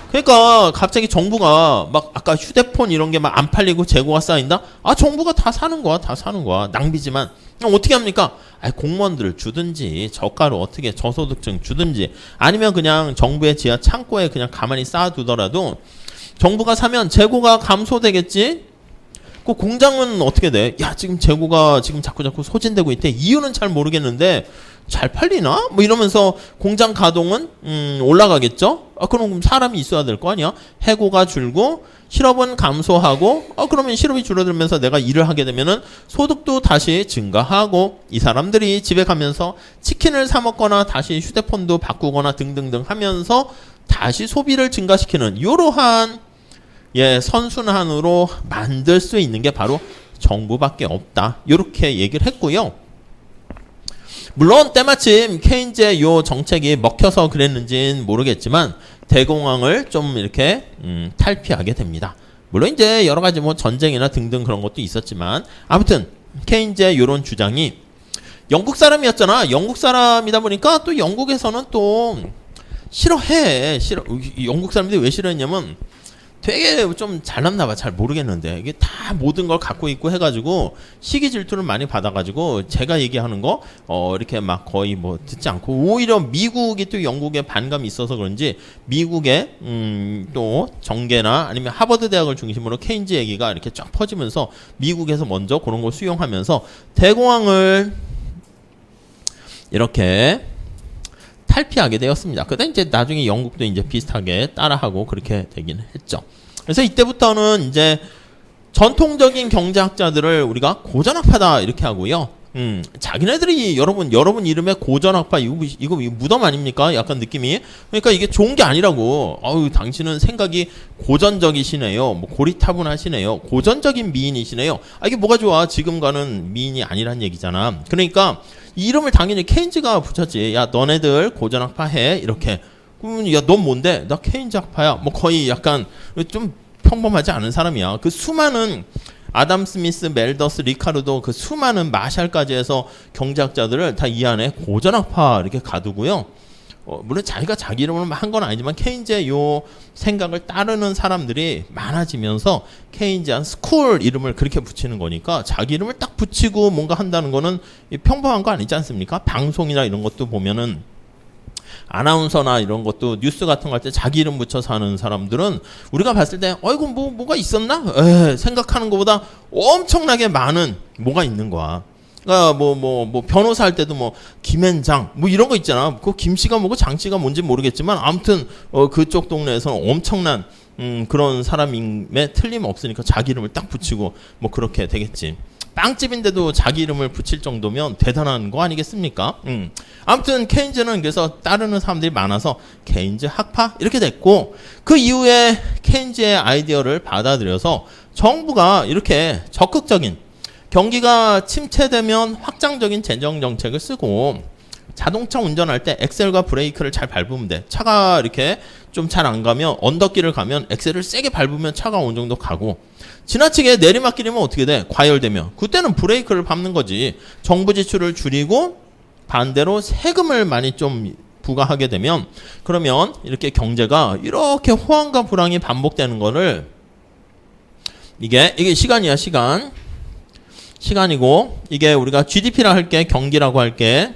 그러니까 갑자기 정부가 막 아까 휴대폰 이런 게 막 안 팔리고 재고가 쌓인다? 아 정부가 다 사는 거야. 다 사는 거야. 낭비지만. 어떻게 합니까? 아니 공무원들 주든지 저가로 어떻게 저소득층 주든지 아니면 그냥 정부의 지하 창고에 그냥 가만히 쌓아두더라도 정부가 사면 재고가 감소되겠지? 그 공장은 어떻게 돼? 야 지금 재고가 지금 자꾸 소진되고 있대. 이유는 잘 모르겠는데 잘 팔리나? 뭐 이러면서 공장 가동은 올라가겠죠? 그럼 사람이 있어야 될 거 아니야? 해고가 줄고 실업은 감소하고 그러면 실업이 줄어들면서 내가 일을 하게 되면은 소득도 다시 증가하고 이 사람들이 집에 가면서 치킨을 사 먹거나 다시 휴대폰도 바꾸거나 등등등 하면서 다시 소비를 증가시키는 이러한 선순환으로 만들 수 있는 게 바로 정부밖에 없다. 이렇게 얘기를 했고요. 물론 때마침 케인즈의 요 정책이 먹혀서 그랬는지는 모르겠지만 대공황을 좀 이렇게 탈피하게 됩니다. 물론 이제 여러 가지 뭐 전쟁이나 등등 그런 것도 있었지만 아무튼 케인즈의 요런 주장이 영국 사람이었잖아. 영국 사람이다 보니까 또 영국에서는 또 싫어해. 영국 사람들이 왜 싫어했냐면 되게 좀 잘났나 봐. 잘 모르겠는데 이게 다 모든 걸 갖고 있고 해가지고 시기 질투를 많이 받아가지고 제가 얘기하는 거 이렇게 막 거의 뭐 듣지 않고 오히려 미국이 또 영국에 반감이 있어서 그런지 미국의 또 정계나 아니면 하버드 대학을 중심으로 케인즈 얘기가 이렇게 쫙 퍼지면서 미국에서 먼저 그런 걸 수용하면서 대공황을 이렇게 탈피하게 되었습니다. 그러다 이제 나중에 영국도 이제 비슷하게 따라하고 그렇게 되긴 했죠. 그래서 이때부터는 이제 전통적인 경제학자들을 우리가 고전학파다 이렇게 하고요. 자기네들이 여러분 이름에 고전학파 이거 무덤 아닙니까? 약간 느낌이. 그러니까 이게 좋은 게 아니라고. 당신은 생각이 고전적이시네요. 뭐 고리타분하시네요. 고전적인 미인이시네요. 이게 뭐가 좋아? 지금과는 미인이 아니란 얘기잖아. 그러니까 이 이름을 당연히 케인즈가 붙였지. 야 너네들 고전학파 해 이렇게. 그러면 야 넌 뭔데? 나 케인즈 학파야. 뭐 거의 약간 좀 평범하지 않은 사람이야. 그 수많은 아담 스미스, 멜더스, 리카르도 그 수많은 마샬까지 해서 경제학자들을 다 이 안에 고전학파 이렇게 가두고요. 물론 자기가 자기 이름으로 한 건 아니지만 케인즈의 요 생각을 따르는 사람들이 많아지면서 케인즈한 스쿨 이름을 그렇게 붙이는 거니까 자기 이름을 딱 붙이고 뭔가 한다는 거는 평범한 거 아니지 않습니까? 방송이나 이런 것도 보면은 아나운서나 이런 것도 뉴스 같은 거 할 때 자기 이름 붙여서 하는 사람들은 우리가 봤을 때 이거 뭐가 있었나? 생각하는 것보다 엄청나게 많은 뭐가 있는 거야. 그러니까 뭐 변호사 할 때도 뭐 김앤장 뭐 이런 거 있잖아. 그 김씨가 뭐고 장씨가 뭔지 모르겠지만 아무튼 그쪽 동네에서는 엄청난 그런 사람임에 틀림없으니까 자기 이름을 딱 붙이고 뭐 그렇게 되겠지. 빵집인데도 자기 이름을 붙일 정도면 대단한 거 아니겠습니까? 아무튼 케인즈는 그래서 따르는 사람들이 많아서 케인즈 학파 이렇게 됐고 그 이후에 케인즈의 아이디어를 받아들여서 정부가 이렇게 적극적인 경기가 침체되면 확장적인 재정 정책을 쓰고 자동차 운전할 때 엑셀과 브레이크를 잘 밟으면 돼. 차가 이렇게 좀 잘 안 가면 언덕길을 가면 엑셀을 세게 밟으면 차가 어느 정도 가고 지나치게 내리막길이면 어떻게 돼? 과열되면 그때는 브레이크를 밟는 거지. 정부 지출을 줄이고 반대로 세금을 많이 좀 부과하게 되면 그러면 이렇게 경제가 이렇게 호황과 불황이 반복되는 거를 이게 시간이야 시간. 시간이고 이게 우리가 GDP라 할게 경기라고 할게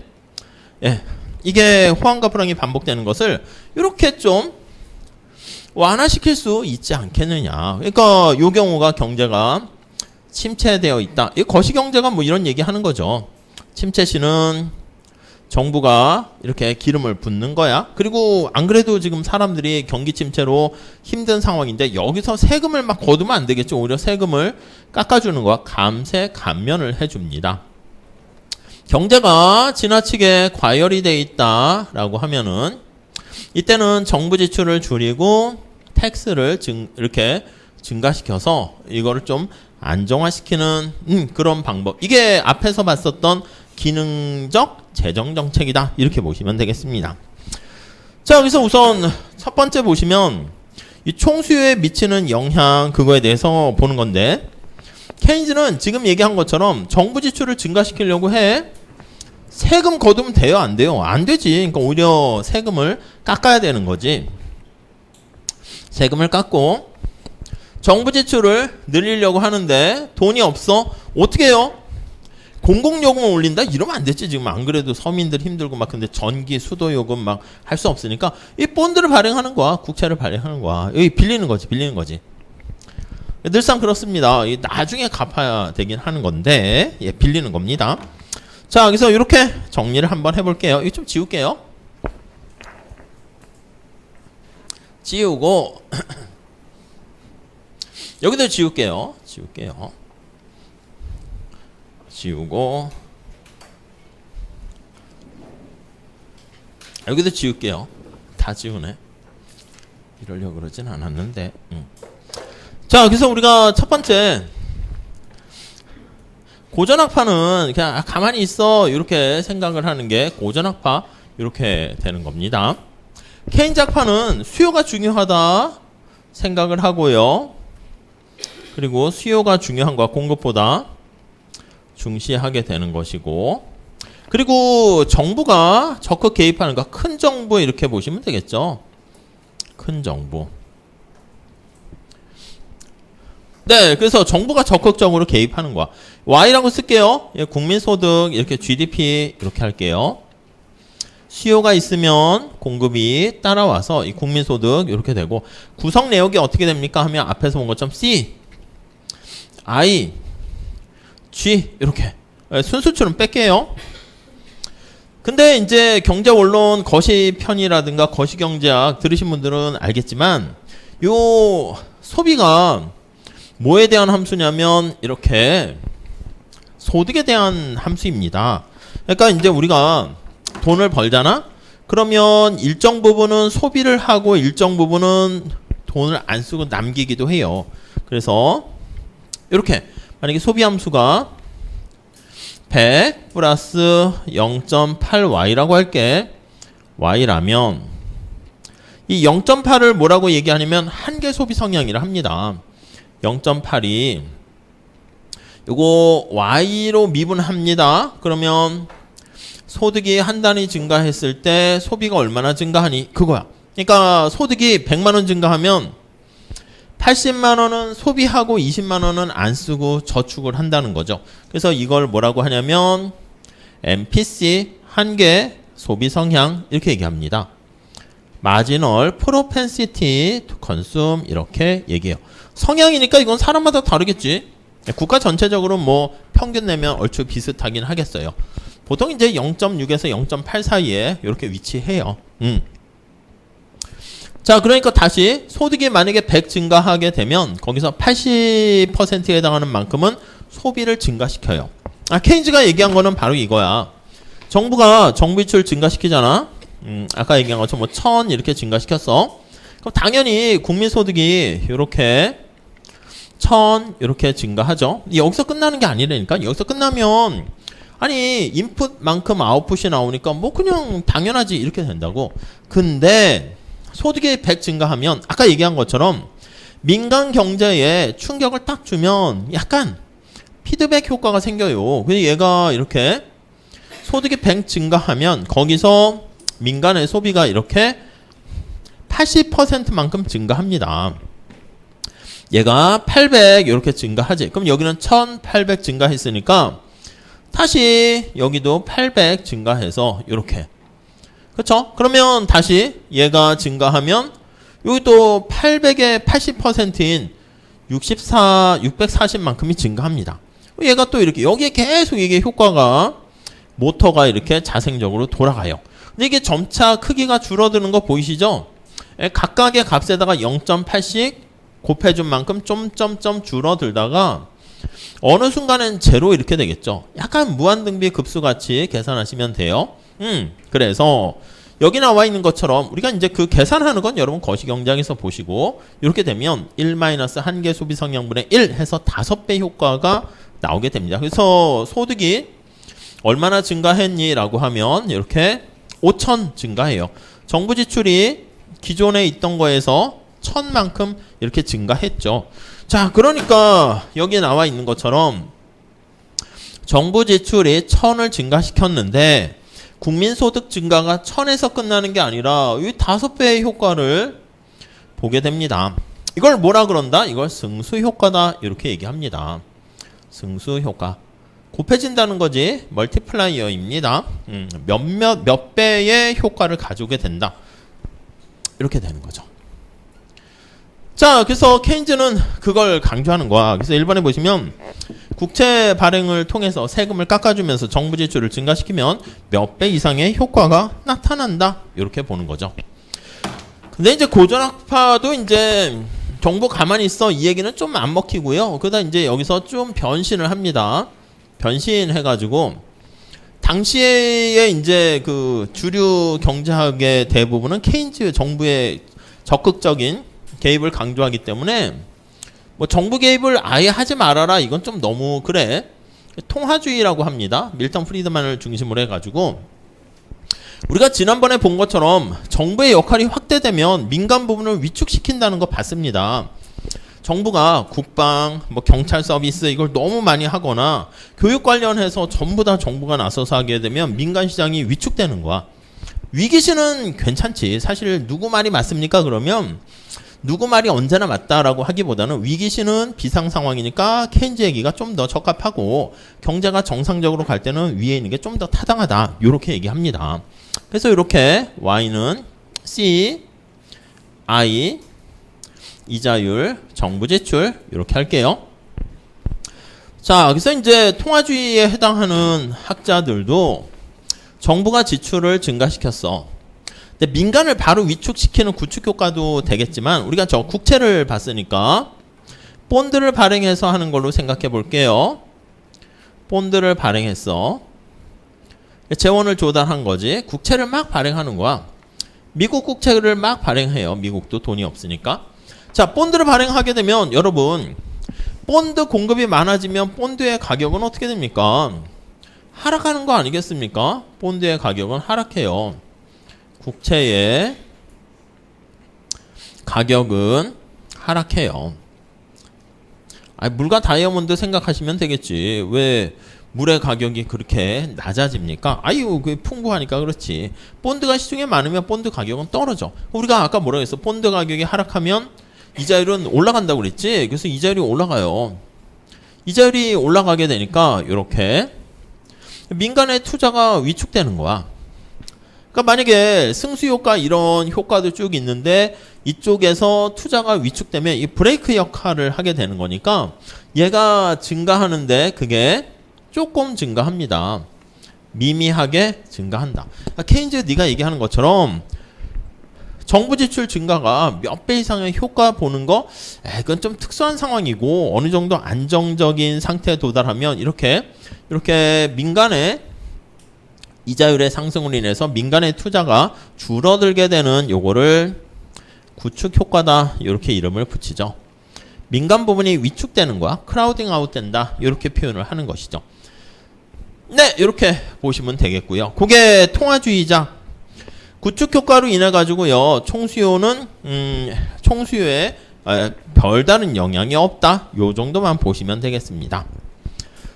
예, 이게 호황과 불황이 반복되는 것을 이렇게 좀 완화시킬 수 있지 않겠느냐. 그러니까 요 경우가 경제가 침체되어 있다. 이 거시경제가 뭐 이런 얘기 하는 거죠. 침체시는 정부가 이렇게 기름을 붓는 거야. 그리고 안 그래도 지금 사람들이 경기 침체로 힘든 상황인데 여기서 세금을 막 거두면 안 되겠죠. 오히려 세금을 깎아주는 거야. 감세 감면을 해줍니다. 경제가 지나치게 과열이 돼 있다라고 하면은 이때는 정부 지출을 줄이고 텍스를 이렇게 증가시켜서 이거를 좀 안정화시키는 그런 방법. 이게 앞에서 봤었던 기능적 재정 정책이다. 이렇게 보시면 되겠습니다. 자, 여기서 우선 첫 번째 보시면 이 총수요에 미치는 영향 그거에 대해서 보는 건데 케인즈는 지금 얘기한 것처럼 정부 지출을 증가시키려고 해. 세금 거두면 돼요? 안 돼요? 안 되지. 그러니까 오히려 세금을 깎아야 되는 거지. 세금을 깎고 정부 지출을 늘리려고 하는데 돈이 없어. 어떻게 해요? 공공요금을 올린다? 이러면 안 됐지. 지금 안 그래도 서민들 힘들고 막 근데 전기, 수도요금 막 할 수 없으니까 이 본드를 발행하는 거야. 국채를 발행하는 거야. 여기 빌리는 거지. 빌리는 거지. 늘상 그렇습니다. 나중에 갚아야 되긴 하는 건데 예, 빌리는 겁니다. 자, 여기서 이렇게 정리를 한번 해볼게요. 이거 좀 지울게요. 지우고 여기도 지울게요. 지우고 여기도 지울게요. 다 지우네. 이러려고 그러진 않았는데 자, 그래서 우리가 첫 번째 고전학파는 그냥 가만히 있어 이렇게 생각을 하는 게 고전학파 이렇게 되는 겁니다. 케인작파는 수요가 중요하다 생각을 하고요. 그리고 수요가 중요한 거 공급보다 중시하게 되는 것이고 그리고 정부가 적극 개입하는 거 큰 정부 이렇게 보시면 되겠죠. 큰 정부. 네, 그래서 정부가 적극적으로 개입하는 거야. Y라고 쓸게요. 예, 국민소득 이렇게 GDP 이렇게 할게요. 수요가 있으면 공급이 따라와서 이 국민소득 이렇게 되고 구성 내역이 어떻게 됩니까? 하면 앞에서 본 것처럼 C, I, G 이렇게 예, 순수처럼 뺄게요. 근데 이제 경제원론 거시편이라든가 거시경제학 들으신 분들은 알겠지만 요 소비가 뭐에 대한 함수냐면 이렇게 소득에 대한 함수입니다. 그러니까 이제 우리가 돈을 벌잖아? 그러면 일정 부분은 소비를 하고 일정 부분은 돈을 안 쓰고 남기기도 해요. 그래서 이렇게 만약에 소비 함수가 100 플러스 0.8y라고 할게. y라면 이 0.8을 뭐라고 얘기하냐면 한계 소비 성향이라 합니다. 0.8이 요거 y로 미분합니다. 그러면 소득이 한 단위 증가했을 때 소비가 얼마나 증가하니? 그거야. 그러니까 소득이 100만원 증가하면 80만원은 소비하고 20만원은 안 쓰고 저축을 한다는 거죠. 그래서 이걸 뭐라고 하냐면 MPC 한계 소비 성향 이렇게 얘기합니다. 마지널 프로펜시티 투 컨숨 이렇게 얘기해요. 성향이니까 이건 사람마다 다르겠지. 국가 전체적으로 뭐 평균 내면 얼추 비슷하긴 하겠어요. 보통 이제 0.6에서 0.8 사이에 이렇게 위치해요. 자, 그러니까 다시 소득이 만약에 100 증가하게 되면 거기서 80%에 해당하는 만큼은 소비를 증가시켜요. 케인즈가 얘기한 거는 바로 이거야. 정부가 정부 지출 증가시키잖아. 아까 얘기한 것처럼 뭐 1000 이렇게 증가시켰어. 그럼 당연히 국민소득이 이렇게 1000 이렇게 증가하죠. 여기서 끝나는 게 아니라니까. 여기서 끝나면 아니 인풋만큼 아웃풋이 나오니까 뭐 그냥 당연하지 이렇게 된다고. 근데 소득이 100 증가하면 아까 얘기한 것처럼 민간 경제에 충격을 딱 주면 약간 피드백 효과가 생겨요. 그래서 얘가 이렇게 소득이 100 증가하면 거기서 민간의 소비가 이렇게 80%만큼 증가합니다. 얘가 800 이렇게 증가하지. 그럼 여기는 1800 증가했으니까 다시 여기도 800 증가해서 이렇게. 그렇죠? 그러면 다시 얘가 증가하면 여기도 800의 80%인 640만큼이 증가합니다. 얘가 또 이렇게 여기에 계속 이게 효과가 모터가 이렇게 자생적으로 돌아가요. 근데 이게 점차 크기가 줄어드는 거 보이시죠? 각각의 값에다가 0.8씩 곱해준 만큼 점점점 줄어들다가 어느 순간엔 제로 이렇게 되겠죠. 약간 무한등비 급수같이 계산하시면 돼요. 그래서 여기 나와 있는 것처럼 우리가 이제 그 계산하는 건 여러분 거시경장에서 보시고 이렇게 되면 1-한계 소비 성향분의 1 해서 5배 효과가 나오게 됩니다. 그래서 소득이 얼마나 증가했니? 라고 하면 이렇게 5천 증가해요. 정부 지출이 기존에 있던 거에서 1000만큼 이렇게 증가했죠. 자, 그러니까 여기에 나와 있는 것처럼 정부 지출이 1000을 증가시켰는데 국민소득 증가가 1000에서 끝나는 게 아니라 이 5배의 효과를 보게 됩니다. 이걸 뭐라 그런다? 이걸 승수효과다 이렇게 얘기합니다. 승수효과. 곱해진다는 거지 멀티플라이어입니다. 몇 배의 효과를 가져오게 된다. 이렇게 되는 거죠. 자, 그래서 케인즈는 그걸 강조하는 거야. 그래서 1번에 보시면 국채 발행을 통해서 세금을 깎아주면서 정부 지출을 증가시키면 몇 배 이상의 효과가 나타난다. 이렇게 보는 거죠. 근데 이제 고전학파도 이제 정부 가만히 있어 이 얘기는 좀 안 먹히고요. 그러다 이제 여기서 좀 변신을 합니다. 변신해가지고 당시에 이제 그 주류 경제학의 대부분은 케인즈 정부의 적극적인 개입을 강조하기 때문에 뭐 정부 개입을 아예 하지 말아라 이건 좀 너무 그래. 통화주의라고 합니다. 밀턴 프리드만을 중심으로 해가지고 우리가 지난번에 본 것처럼 정부의 역할이 확대되면 민간 부분을 위축시킨다는 거 봤습니다. 정부가 국방, 뭐 경찰 서비스 이걸 너무 많이 하거나 교육 관련해서 전부 다 정부가 나서서 하게 되면 민간 시장이 위축되는 거야. 위기시는 괜찮지. 사실 누구 말이 맞습니까? 그러면 누구 말이 언제나 맞다라고 하기보다는 위기시는 비상 상황이니까 케인즈 얘기가 좀 더 적합하고 경제가 정상적으로 갈 때는 위에 있는 게 좀 더 타당하다. 이렇게 얘기합니다. 그래서 이렇게 Y는 C, I, 이자율, 정부 지출 이렇게 할게요. 자, 그래서 이제 통화주의에 해당하는 학자들도 정부가 지출을 증가시켰어. 근데 민간을 바로 위축시키는 구축 효과도 되겠지만 우리가 저 국채를 봤으니까 본드를 발행해서 하는 걸로 생각해 볼게요. 본드를 발행했어. 재원을 조달한 거지. 국채를 막 발행하는 거야. 미국 국채를 막 발행해요. 미국도 돈이 없으니까. 자, 본드를 발행하게 되면 여러분 본드 공급이 많아지면 본드의 가격은 어떻게 됩니까? 하락하는 거 아니겠습니까? 본드의 가격은 하락해요. 국채의 가격은 하락해요. 물과 다이아몬드 생각하시면 되겠지. 왜 물의 가격이 그렇게 낮아집니까? 그 풍부하니까 그렇지. 본드가 시중에 많으면 본드 가격은 떨어져. 우리가 아까 뭐라고 했어? 본드 가격이 하락하면 이자율은 올라간다고 그랬지. 그래서 이자율이 올라가요. 이자율이 올라가게 되니까 이렇게 민간의 투자가 위축되는 거야. 그러니까 만약에 승수효과 이런 효과도 쭉 있는데 이쪽에서 투자가 위축되면 이 브레이크 역할을 하게 되는 거니까 얘가 증가하는데 그게 조금 증가합니다. 미미하게 증가한다. 그러니까 케인즈 네가 얘기하는 것처럼 정부 지출 증가가 몇 배 이상의 효과 보는 거 그건 좀 특수한 상황이고 어느 정도 안정적인 상태에 도달하면 이렇게 민간의 이자율의 상승으로 인해서 민간의 투자가 줄어들게 되는 요거를 구축 효과다 이렇게 이름을 붙이죠. 민간 부분이 위축되는 거야. 크라우딩 아웃 된다 이렇게 표현을 하는 것이죠. 네, 이렇게 보시면 되겠고요. 그게 통화주의자 구축 효과로 인해 가지고요. 총수요는 총수요에 별다른 영향이 없다. 요 정도만 보시면 되겠습니다.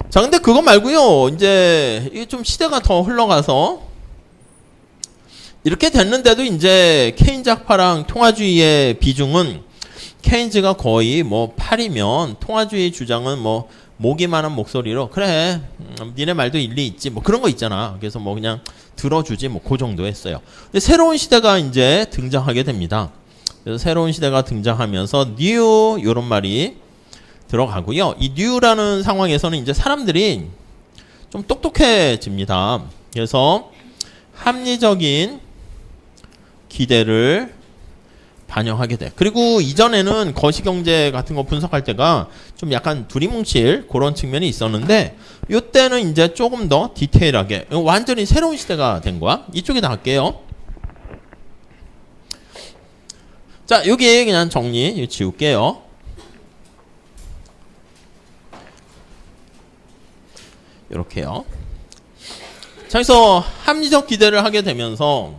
자, 근데 그거 말고요. 이제 이게 좀 시대가 더 흘러가서 이렇게 됐는데도 이제 케인즈 학파랑 통화주의의 비중은 케인즈가 거의 뭐 8이면 통화주의 주장은 뭐 목이 많은 목소리로 그래 니네 말도 일리 있지 뭐 그런 거 있잖아. 그래서 뭐 그냥 들어주지 뭐 그 정도 했어요. 근데 새로운 시대가 이제 등장하게 됩니다. 그래서 새로운 시대가 등장하면서 new 이런 말이 들어가고요. 이 new라는 상황에서는 이제 사람들이 좀 똑똑해집니다. 그래서 합리적인 기대를 반영하게 돼. 그리고 이전에는 거시경제 같은 거 분석할 때가 좀 약간 두리뭉실 그런 측면이 있었는데 이때는 이제 조금 더 디테일하게 완전히 새로운 시대가 된 거야. 이쪽에다 할게요. 자, 여기 그냥 정리 지울게요. 이렇게요. 자, 그래서 합리적 기대를 하게 되면서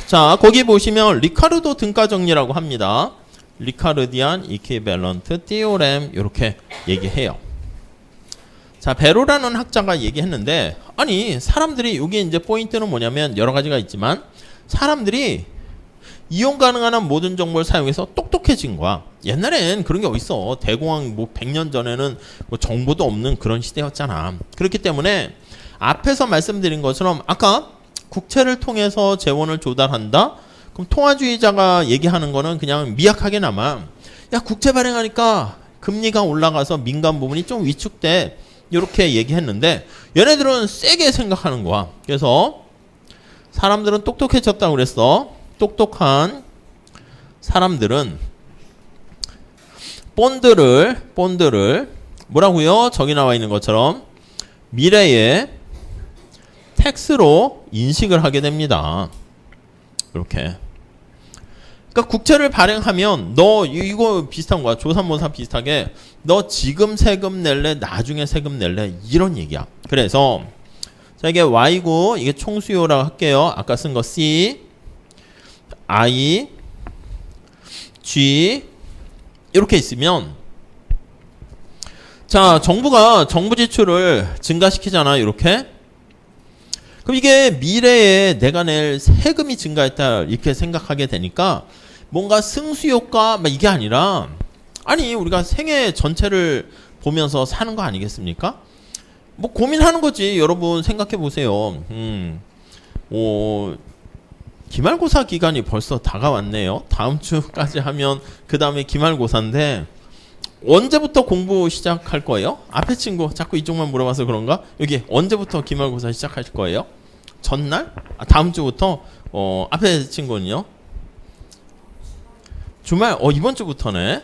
자, 거기 보시면 리카르도 등가 정리라고 합니다. 리카르디안 이퀴밸런트 티오렘 이렇게 얘기해요. 자, 베로라는 학자가 얘기했는데 아니 사람들이 여기 이제 포인트는 뭐냐면 여러 가지가 있지만 사람들이 이용 가능한 한 모든 정보를 사용해서 똑똑해진 거야. 옛날엔 그런 게 어딨어. 대공황 뭐 100년 전에는 뭐 정보도 없는 그런 시대였잖아. 그렇기 때문에 앞에서 말씀드린 것처럼 아까 국채를 통해서 재원을 조달한다? 그럼 통화주의자가 얘기하는 거는 그냥 미약하게나마 야 국채 발행하니까 금리가 올라가서 민간 부분이 좀 위축돼 이렇게 얘기했는데 얘네들은 세게 생각하는 거야. 그래서 사람들은 똑똑해졌다고 그랬어. 똑똑한 사람들은 본드를 뭐라고요? 저기 나와 있는 것처럼 미래의 텍스로 인식을 하게 됩니다. 이렇게. 그러니까 국채를 발행하면 너 이거 비슷한 거야. 조삼모사 비슷하게 너 지금 세금 낼래 나중에 세금 낼래 이런 얘기야. 그래서 자 이게 Y고 이게 총수요라고 할게요. 아까 쓴 거 C I G 이렇게 있으면 자 정부가 정부 지출을 증가시키잖아. 이렇게. 그럼 이게 미래에 내가 낼 세금이 증가했다 이렇게 생각하게 되니까 뭔가 승수효과 막 이게 아니라 아니 우리가 생애 전체를 보면서 사는 거 아니겠습니까? 뭐 고민하는 거지. 여러분 생각해 보세요. 기말고사 기간이 벌써 다가왔네요. 다음 주까지 하면 그 다음에 기말고사인데 언제부터 공부 시작할 거예요? 앞에 친구 자꾸 이쪽만 물어봐서 그런가? 여기 언제부터 기말고사 시작하실 거예요? 전날? 다음 주부터? 앞에 친구는요? 주말? 이번 주부터네?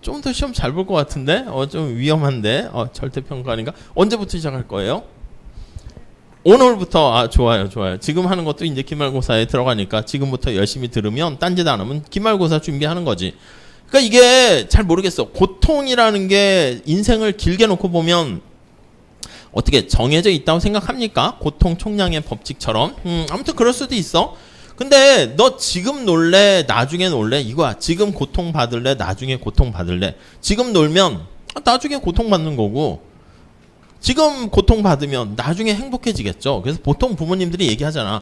좀 더 시험 잘 볼 것 같은데? 좀 위험한데? 절대평가 아닌가? 언제부터 시작할 거예요? 오늘부터. 좋아요. 지금 하는 것도 이제 기말고사에 들어가니까 지금부터 열심히 들으면 딴짓 안 하면 기말고사 준비하는 거지. 그러니까 이게 잘 모르겠어. 고통이라는 게 인생을 길게 놓고 보면 어떻게 정해져 있다고 생각합니까? 고통 총량의 법칙처럼. 아무튼 그럴 수도 있어. 근데 너 지금 놀래 나중에 놀래 이거야. 지금 고통 받을래 나중에 고통 받을래. 지금 놀면 나중에 고통 받는 거고 지금 고통 받으면 나중에 행복해지겠죠. 그래서 보통 부모님들이 얘기하잖아.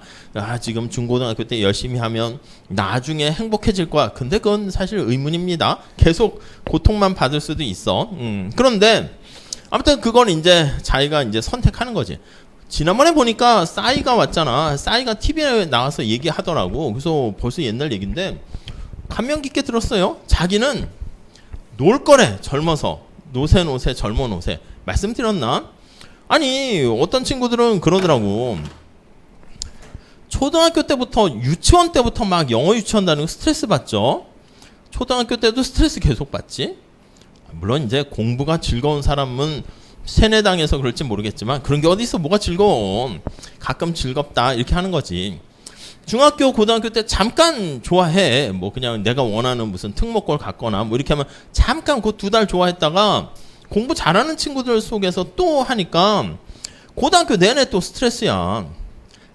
지금 중고등학교 때 열심히 하면 나중에 행복해질 거야. 근데 그건 사실 의문입니다. 계속 고통만 받을 수도 있어. 그런데 아무튼 그건 이제 자기가 이제 선택하는 거지. 지난번에 보니까 싸이가 왔잖아. 싸이가 TV에 나와서 얘기하더라고. 그래서 벌써 옛날 얘기인데 감명 깊게 들었어요. 자기는 놀 거래. 젊어서. 노세 젊어 노세. 말씀드렸나? 아니 어떤 친구들은 그러더라고. 초등학교 때부터 유치원 때부터 막 영어 유치원 다니고 스트레스 받죠. 초등학교 때도 스트레스 계속 받지. 물론 이제 공부가 즐거운 사람은 세뇌당해서 그럴지 모르겠지만 그런 게 어디 있어. 뭐가 즐거워. 가끔 즐겁다 이렇게 하는 거지. 중학교 고등학교 때 잠깐 좋아해. 뭐 그냥 내가 원하는 무슨 특목고를 갔거나 뭐 이렇게 하면 잠깐 그 2달 좋아했다가 공부 잘하는 친구들 속에서 또 하니까 고등학교 내내 또 스트레스야.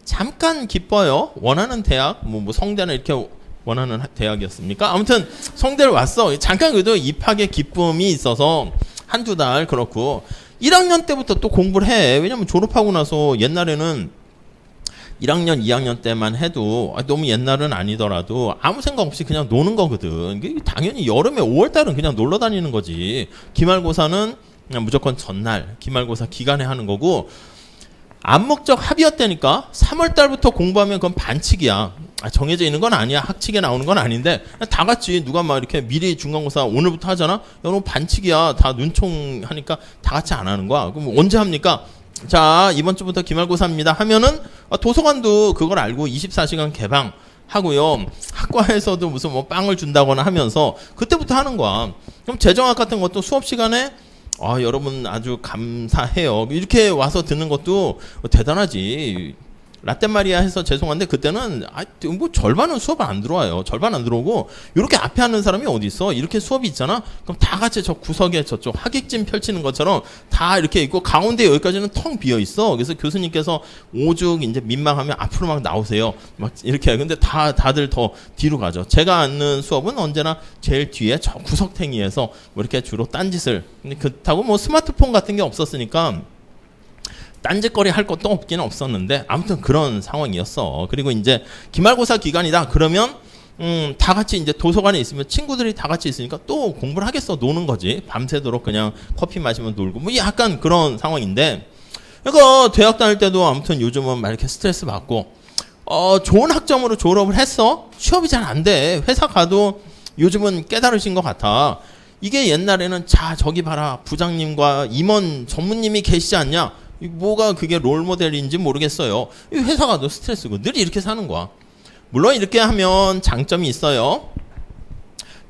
잠깐 기뻐요. 원하는 대학 뭐 성대는 이렇게 원하는 대학이었습니까? 아무튼 성대를 왔어. 잠깐 그래도 입학의 기쁨이 있어서 1-2달 그렇고 1학년 때부터 또 공부를 해. 왜냐면 졸업하고 나서 옛날에는 1학년, 2학년 때만 해도 너무 옛날은 아니더라도 아무 생각 없이 그냥 노는 거거든. 당연히 여름에 5월달은 그냥 놀러 다니는 거지. 기말고사는 그냥 무조건 전날 기말고사 기간에 하는 거고, 암묵적 합의였다니까 3월달부터 공부하면 그건 반칙이야. 정해져 있는 건 아니야. 학칙에 나오는 건 아닌데 다 같이 누가 막 이렇게 미리 중간고사 오늘부터 하잖아. 여러분 반칙이야. 다 눈총 하니까 다 같이 안 하는 거야. 그럼 언제 합니까? 자, 이번 주부터 기말고사입니다 하면은 도서관도 그걸 알고 24시간 개방 하고요. 학과에서도 무슨 뭐 빵을 준다거나 하면서 그때부터 하는 거야. 그럼 재정학 같은 것도 수업 시간에 여러분 아주 감사해요. 이렇게 와서 듣는 것도 대단하지. 라떼마리아 해서 죄송한데 그때는 뭐 절반은 수업 안 들어와요. 절반 안 들어오고 이렇게 앞에 하는 사람이 어디 있어? 이렇게 수업이 있잖아. 그럼 다 같이 저 구석에 저쪽 하객진 펼치는 것처럼 다 이렇게 있고 가운데 여기까지는 텅 비어 있어. 그래서 교수님께서 오죽 이제 민망하면 앞으로 막 나오세요. 막 이렇게. 근데 다들 더 뒤로 가죠. 제가 앉는 수업은 언제나 제일 뒤에 저 구석탱이에서 뭐 이렇게 주로 딴짓을. 근데 그렇다고 뭐 스마트폰 같은 게 없었으니까 딴짓거리 할 것도 없기는 없었는데 아무튼 그런 상황이었어. 그리고 이제 기말고사 기간이다 그러면 다 같이 이제 도서관에 있으면 친구들이 다 같이 있으니까 또 공부를 하겠어. 노는 거지. 밤새도록 그냥 커피 마시면 놀고 뭐 약간 그런 상황인데, 그러니까 대학 다닐 때도 아무튼 요즘은 막 이렇게 스트레스 받고 좋은 학점으로 졸업을 했어. 취업이 잘 안 돼. 회사 가도 요즘은 깨달으신 것 같아. 이게 옛날에는 자 저기 봐라 부장님과 임원 전무님이 계시지 않냐. 뭐가 그게 롤모델인지 모르겠어요. 회사 가도 스트레스고 늘 이렇게 사는 거야. 물론 이렇게 하면 장점이 있어요.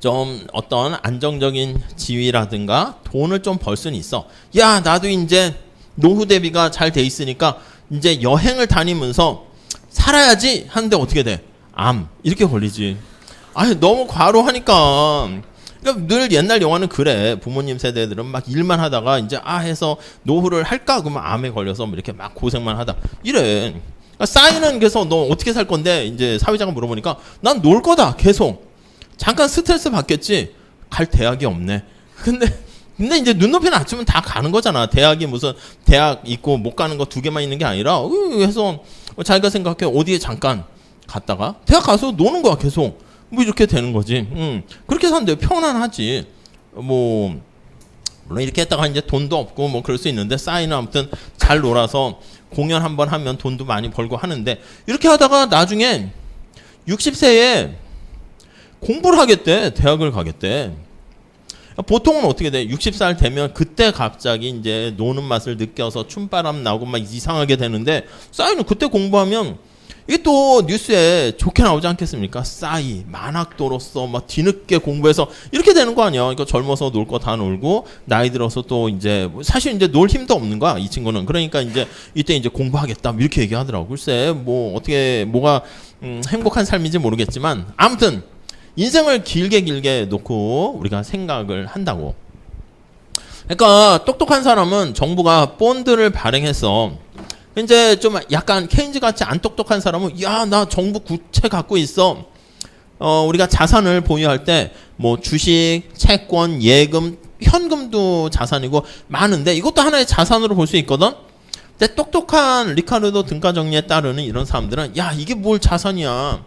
좀 어떤 안정적인 지위라든가 돈을 좀 벌 수는 있어. 야 나도 이제 노후 대비가 잘 돼 있으니까 이제 여행을 다니면서 살아야지 하는데 어떻게 돼? 암 이렇게 걸리지. 너무 과로하니까. 그러니까 늘 옛날 영화는 그래. 부모님 세대들은 막 일만 하다가 이제 해서 노후를 할까 그러면 암에 걸려서 뭐 이렇게 막 고생만 하다 이래. 그러니까 싸이는 그래서 너 어떻게 살 건데 이제 사회자가 물어보니까 난 놀 거다 계속. 잠깐 스트레스 받겠지. 갈 대학이 없네. 근데 이제 눈높이 낮추면 다 가는 거잖아. 대학이 무슨 대학 있고 못 가는 거 2개만 있는 게 아니라 그래서 자기가 생각해 어디에 잠깐 갔다가 대학 가서 노는 거야 계속. 뭐 이렇게 되는 거지. 그렇게 사는데 편안하지. 뭐 물론 이렇게 했다가 이제 돈도 없고 뭐 그럴 수 있는데 싸이는 아무튼 잘 놀아서 공연 한번 하면 돈도 많이 벌고 하는데, 이렇게 하다가 나중에 60세에 공부를 하겠대. 대학을 가겠대. 보통은 어떻게 돼? 60살 되면 그때 갑자기 이제 노는 맛을 느껴서 춤바람 나고 막 이상하게 되는데, 싸이는 그때 공부하면 이게 또 뉴스에 좋게 나오지 않겠습니까? 싸이 만학도로서 막 뒤늦게 공부해서 이렇게 되는 거 아니야. 그러니까 젊어서 놀 거 다 놀고 나이 들어서 또 이제 사실 이제 놀 힘도 없는 거야 이 친구는. 그러니까 이제 이때 이제 공부하겠다 이렇게 얘기하더라고. 글쎄 뭐 어떻게 뭐가 행복한 삶인지 모르겠지만 아무튼 인생을 길게 놓고 우리가 생각을 한다고. 그러니까 똑똑한 사람은 정부가 본드를 발행해서, 이제 좀 약간 케인즈 같이 안 똑똑한 사람은 야 나 정부 국채 갖고 있어. 우리가 자산을 보유할 때 뭐 주식, 채권, 예금, 현금도 자산이고 많은데 이것도 하나의 자산으로 볼 수 있거든. 근데 똑똑한 리카르도 등가정리에 따르는 이런 사람들은 야 이게 뭘 자산이야.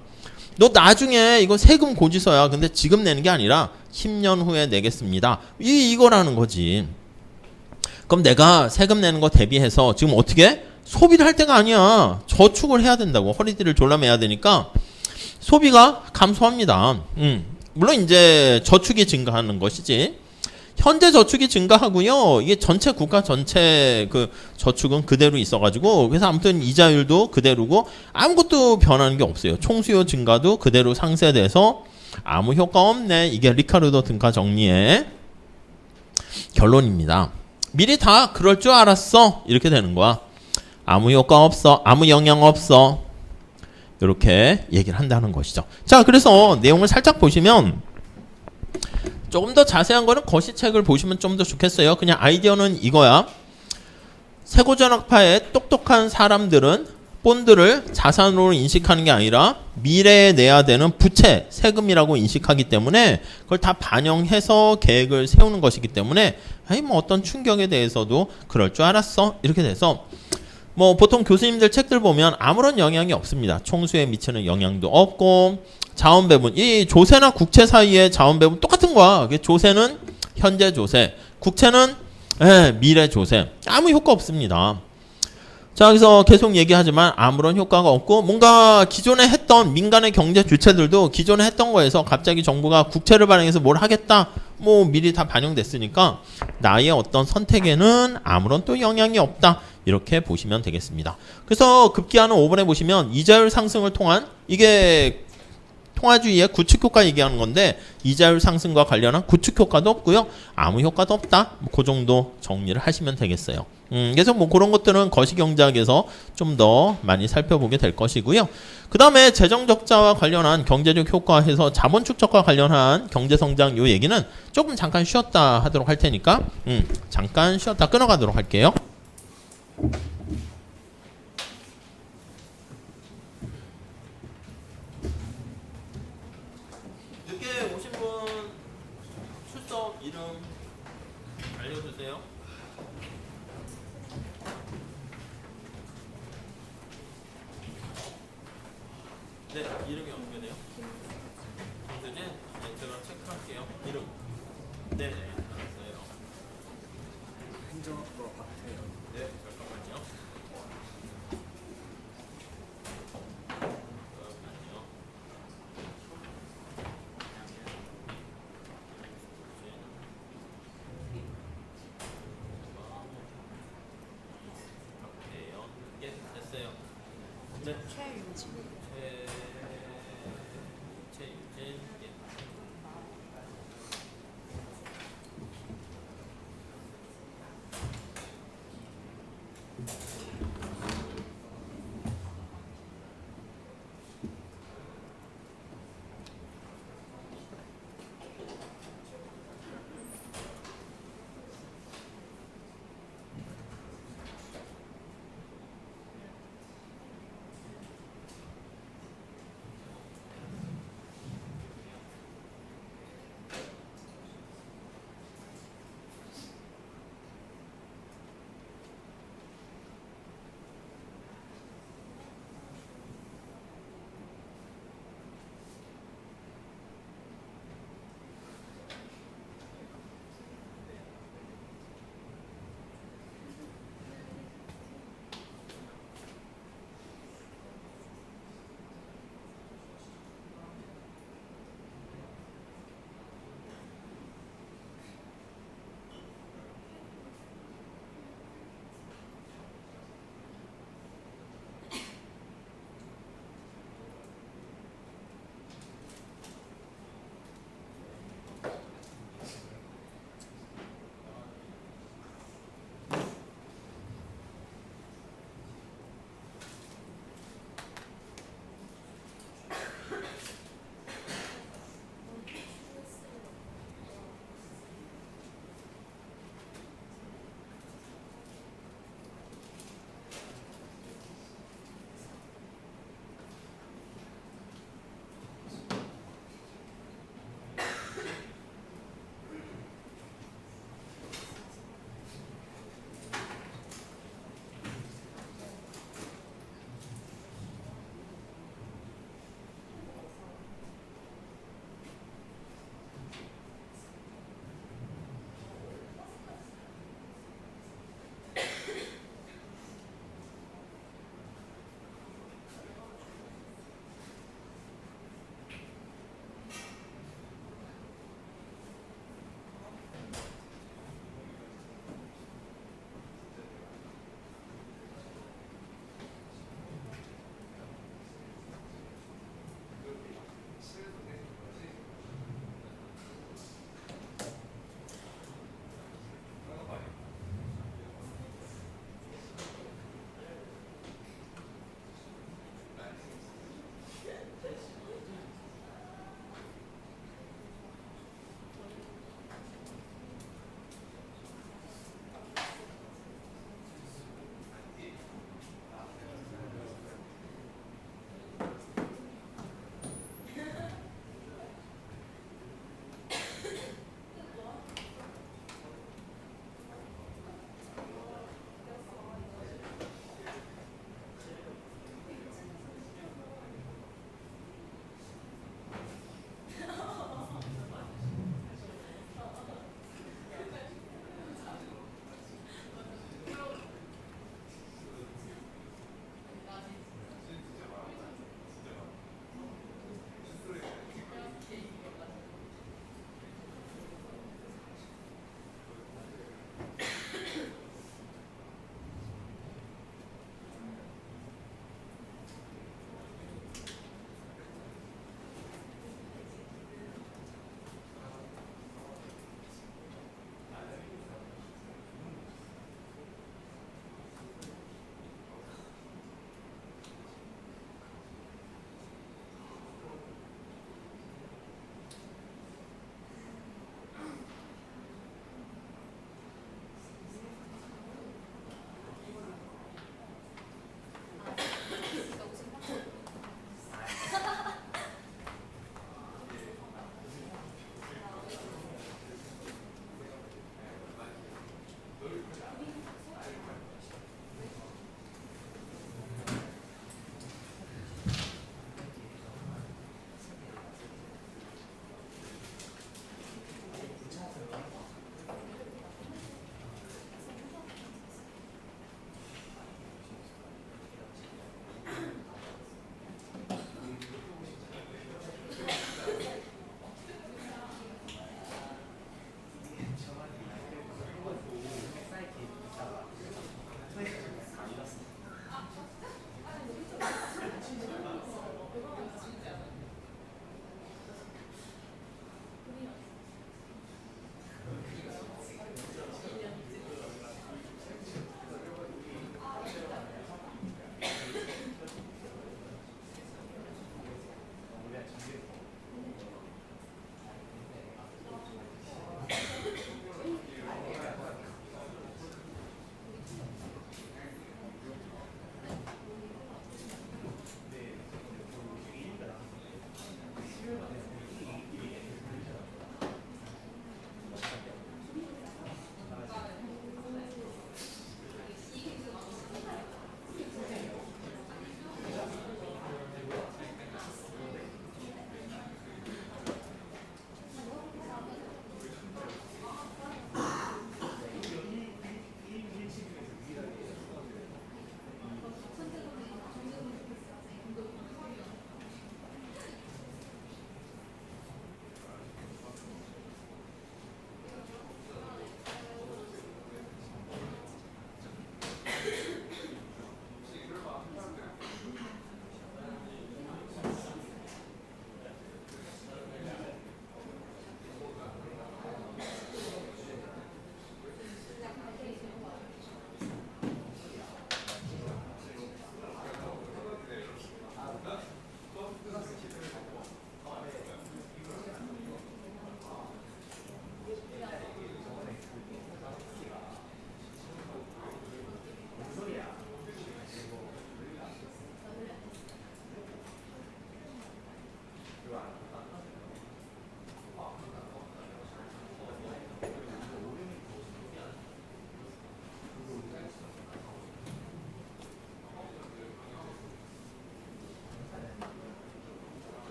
너 나중에 이거 세금 고지서야. 근데 지금 내는 게 아니라 10년 후에 내겠습니다. 이거라는 거지. 그럼 내가 세금 내는 거 대비해서 지금 어떻게? 소비를 할 때가 아니야. 저축을 해야 된다고. 허리띠를 졸라매야 되니까 소비가 감소합니다. 물론 이제 저축이 증가하는 것이지. 현재 저축이 증가하고요. 이게 전체 국가 전체 그 저축은 그대로 있어가지고 그래서 아무튼 이자율도 그대로고 아무것도 변하는 게 없어요. 총수요 증가도 그대로 상쇄돼서 아무 효과 없네. 이게 리카르도 등가 정리의 결론입니다. 미리 다 그럴 줄 알았어. 이렇게 되는 거야. 아무 효과 없어. 아무 영향 없어. 이렇게 얘기를 한다는 것이죠. 자, 그래서 내용을 살짝 보시면 조금 더 자세한 거는 거시책을 보시면 좀 더 좋겠어요. 그냥 아이디어는 이거야. 세고전학파의 똑똑한 사람들은 본드를 자산으로 인식하는 게 아니라 미래에 내야 되는 부채, 세금이라고 인식하기 때문에 그걸 다 반영해서 계획을 세우는 것이기 때문에 뭐 어떤 충격에 대해서도 그럴 줄 알았어. 이렇게 돼서 뭐 보통 교수님들 책들 보면 아무런 영향이 없습니다. 총수에 미치는 영향도 없고 자원 배분 이 조세나 국채 사이의 자원 배분 똑같은 거야. 조세는 현재 조세, 국채는 미래 조세. 아무 효과 없습니다. 자, 그래서 계속 얘기하지만 아무런 효과가 없고 뭔가 기존에 했던 민간의 경제 주체들도 기존에 했던 거에서 갑자기 정부가 국채를 발행해서 뭘 하겠다 뭐 미리 다 반영됐으니까 나의 어떤 선택에는 아무런 또 영향이 없다 이렇게 보시면 되겠습니다. 그래서 급기야는 5번에 보시면 이자율 상승을 통한 이게 통화주의의 구축효과 얘기하는 건데 이자율 상승과 관련한 구축효과도 없고요. 아무 효과도 없다. 그 정도 정리를 하시면 되겠어요. 그래서 뭐 그런 것들은 거시경제학에서 좀 더 많이 살펴보게 될 것이고요. 그 다음에 재정적자와 관련한 경제적 효과 해서 자본 축적과 관련한 경제성장 요 얘기는 조금 잠깐 쉬었다 하도록 할 테니까 잠깐 쉬었다 끊어가도록 할게요. 늦게 오신 분 출석 이름 알려주세요. 네, 이름이 어떻게 돼요? 김수진? 네, 제가 체크할게요. 이름. 네네, 알았어요. 행정학과 박태현. 네, 잠깐만요. 잠깐만요. 박태현. 예, 됐어요. 네. 최유진.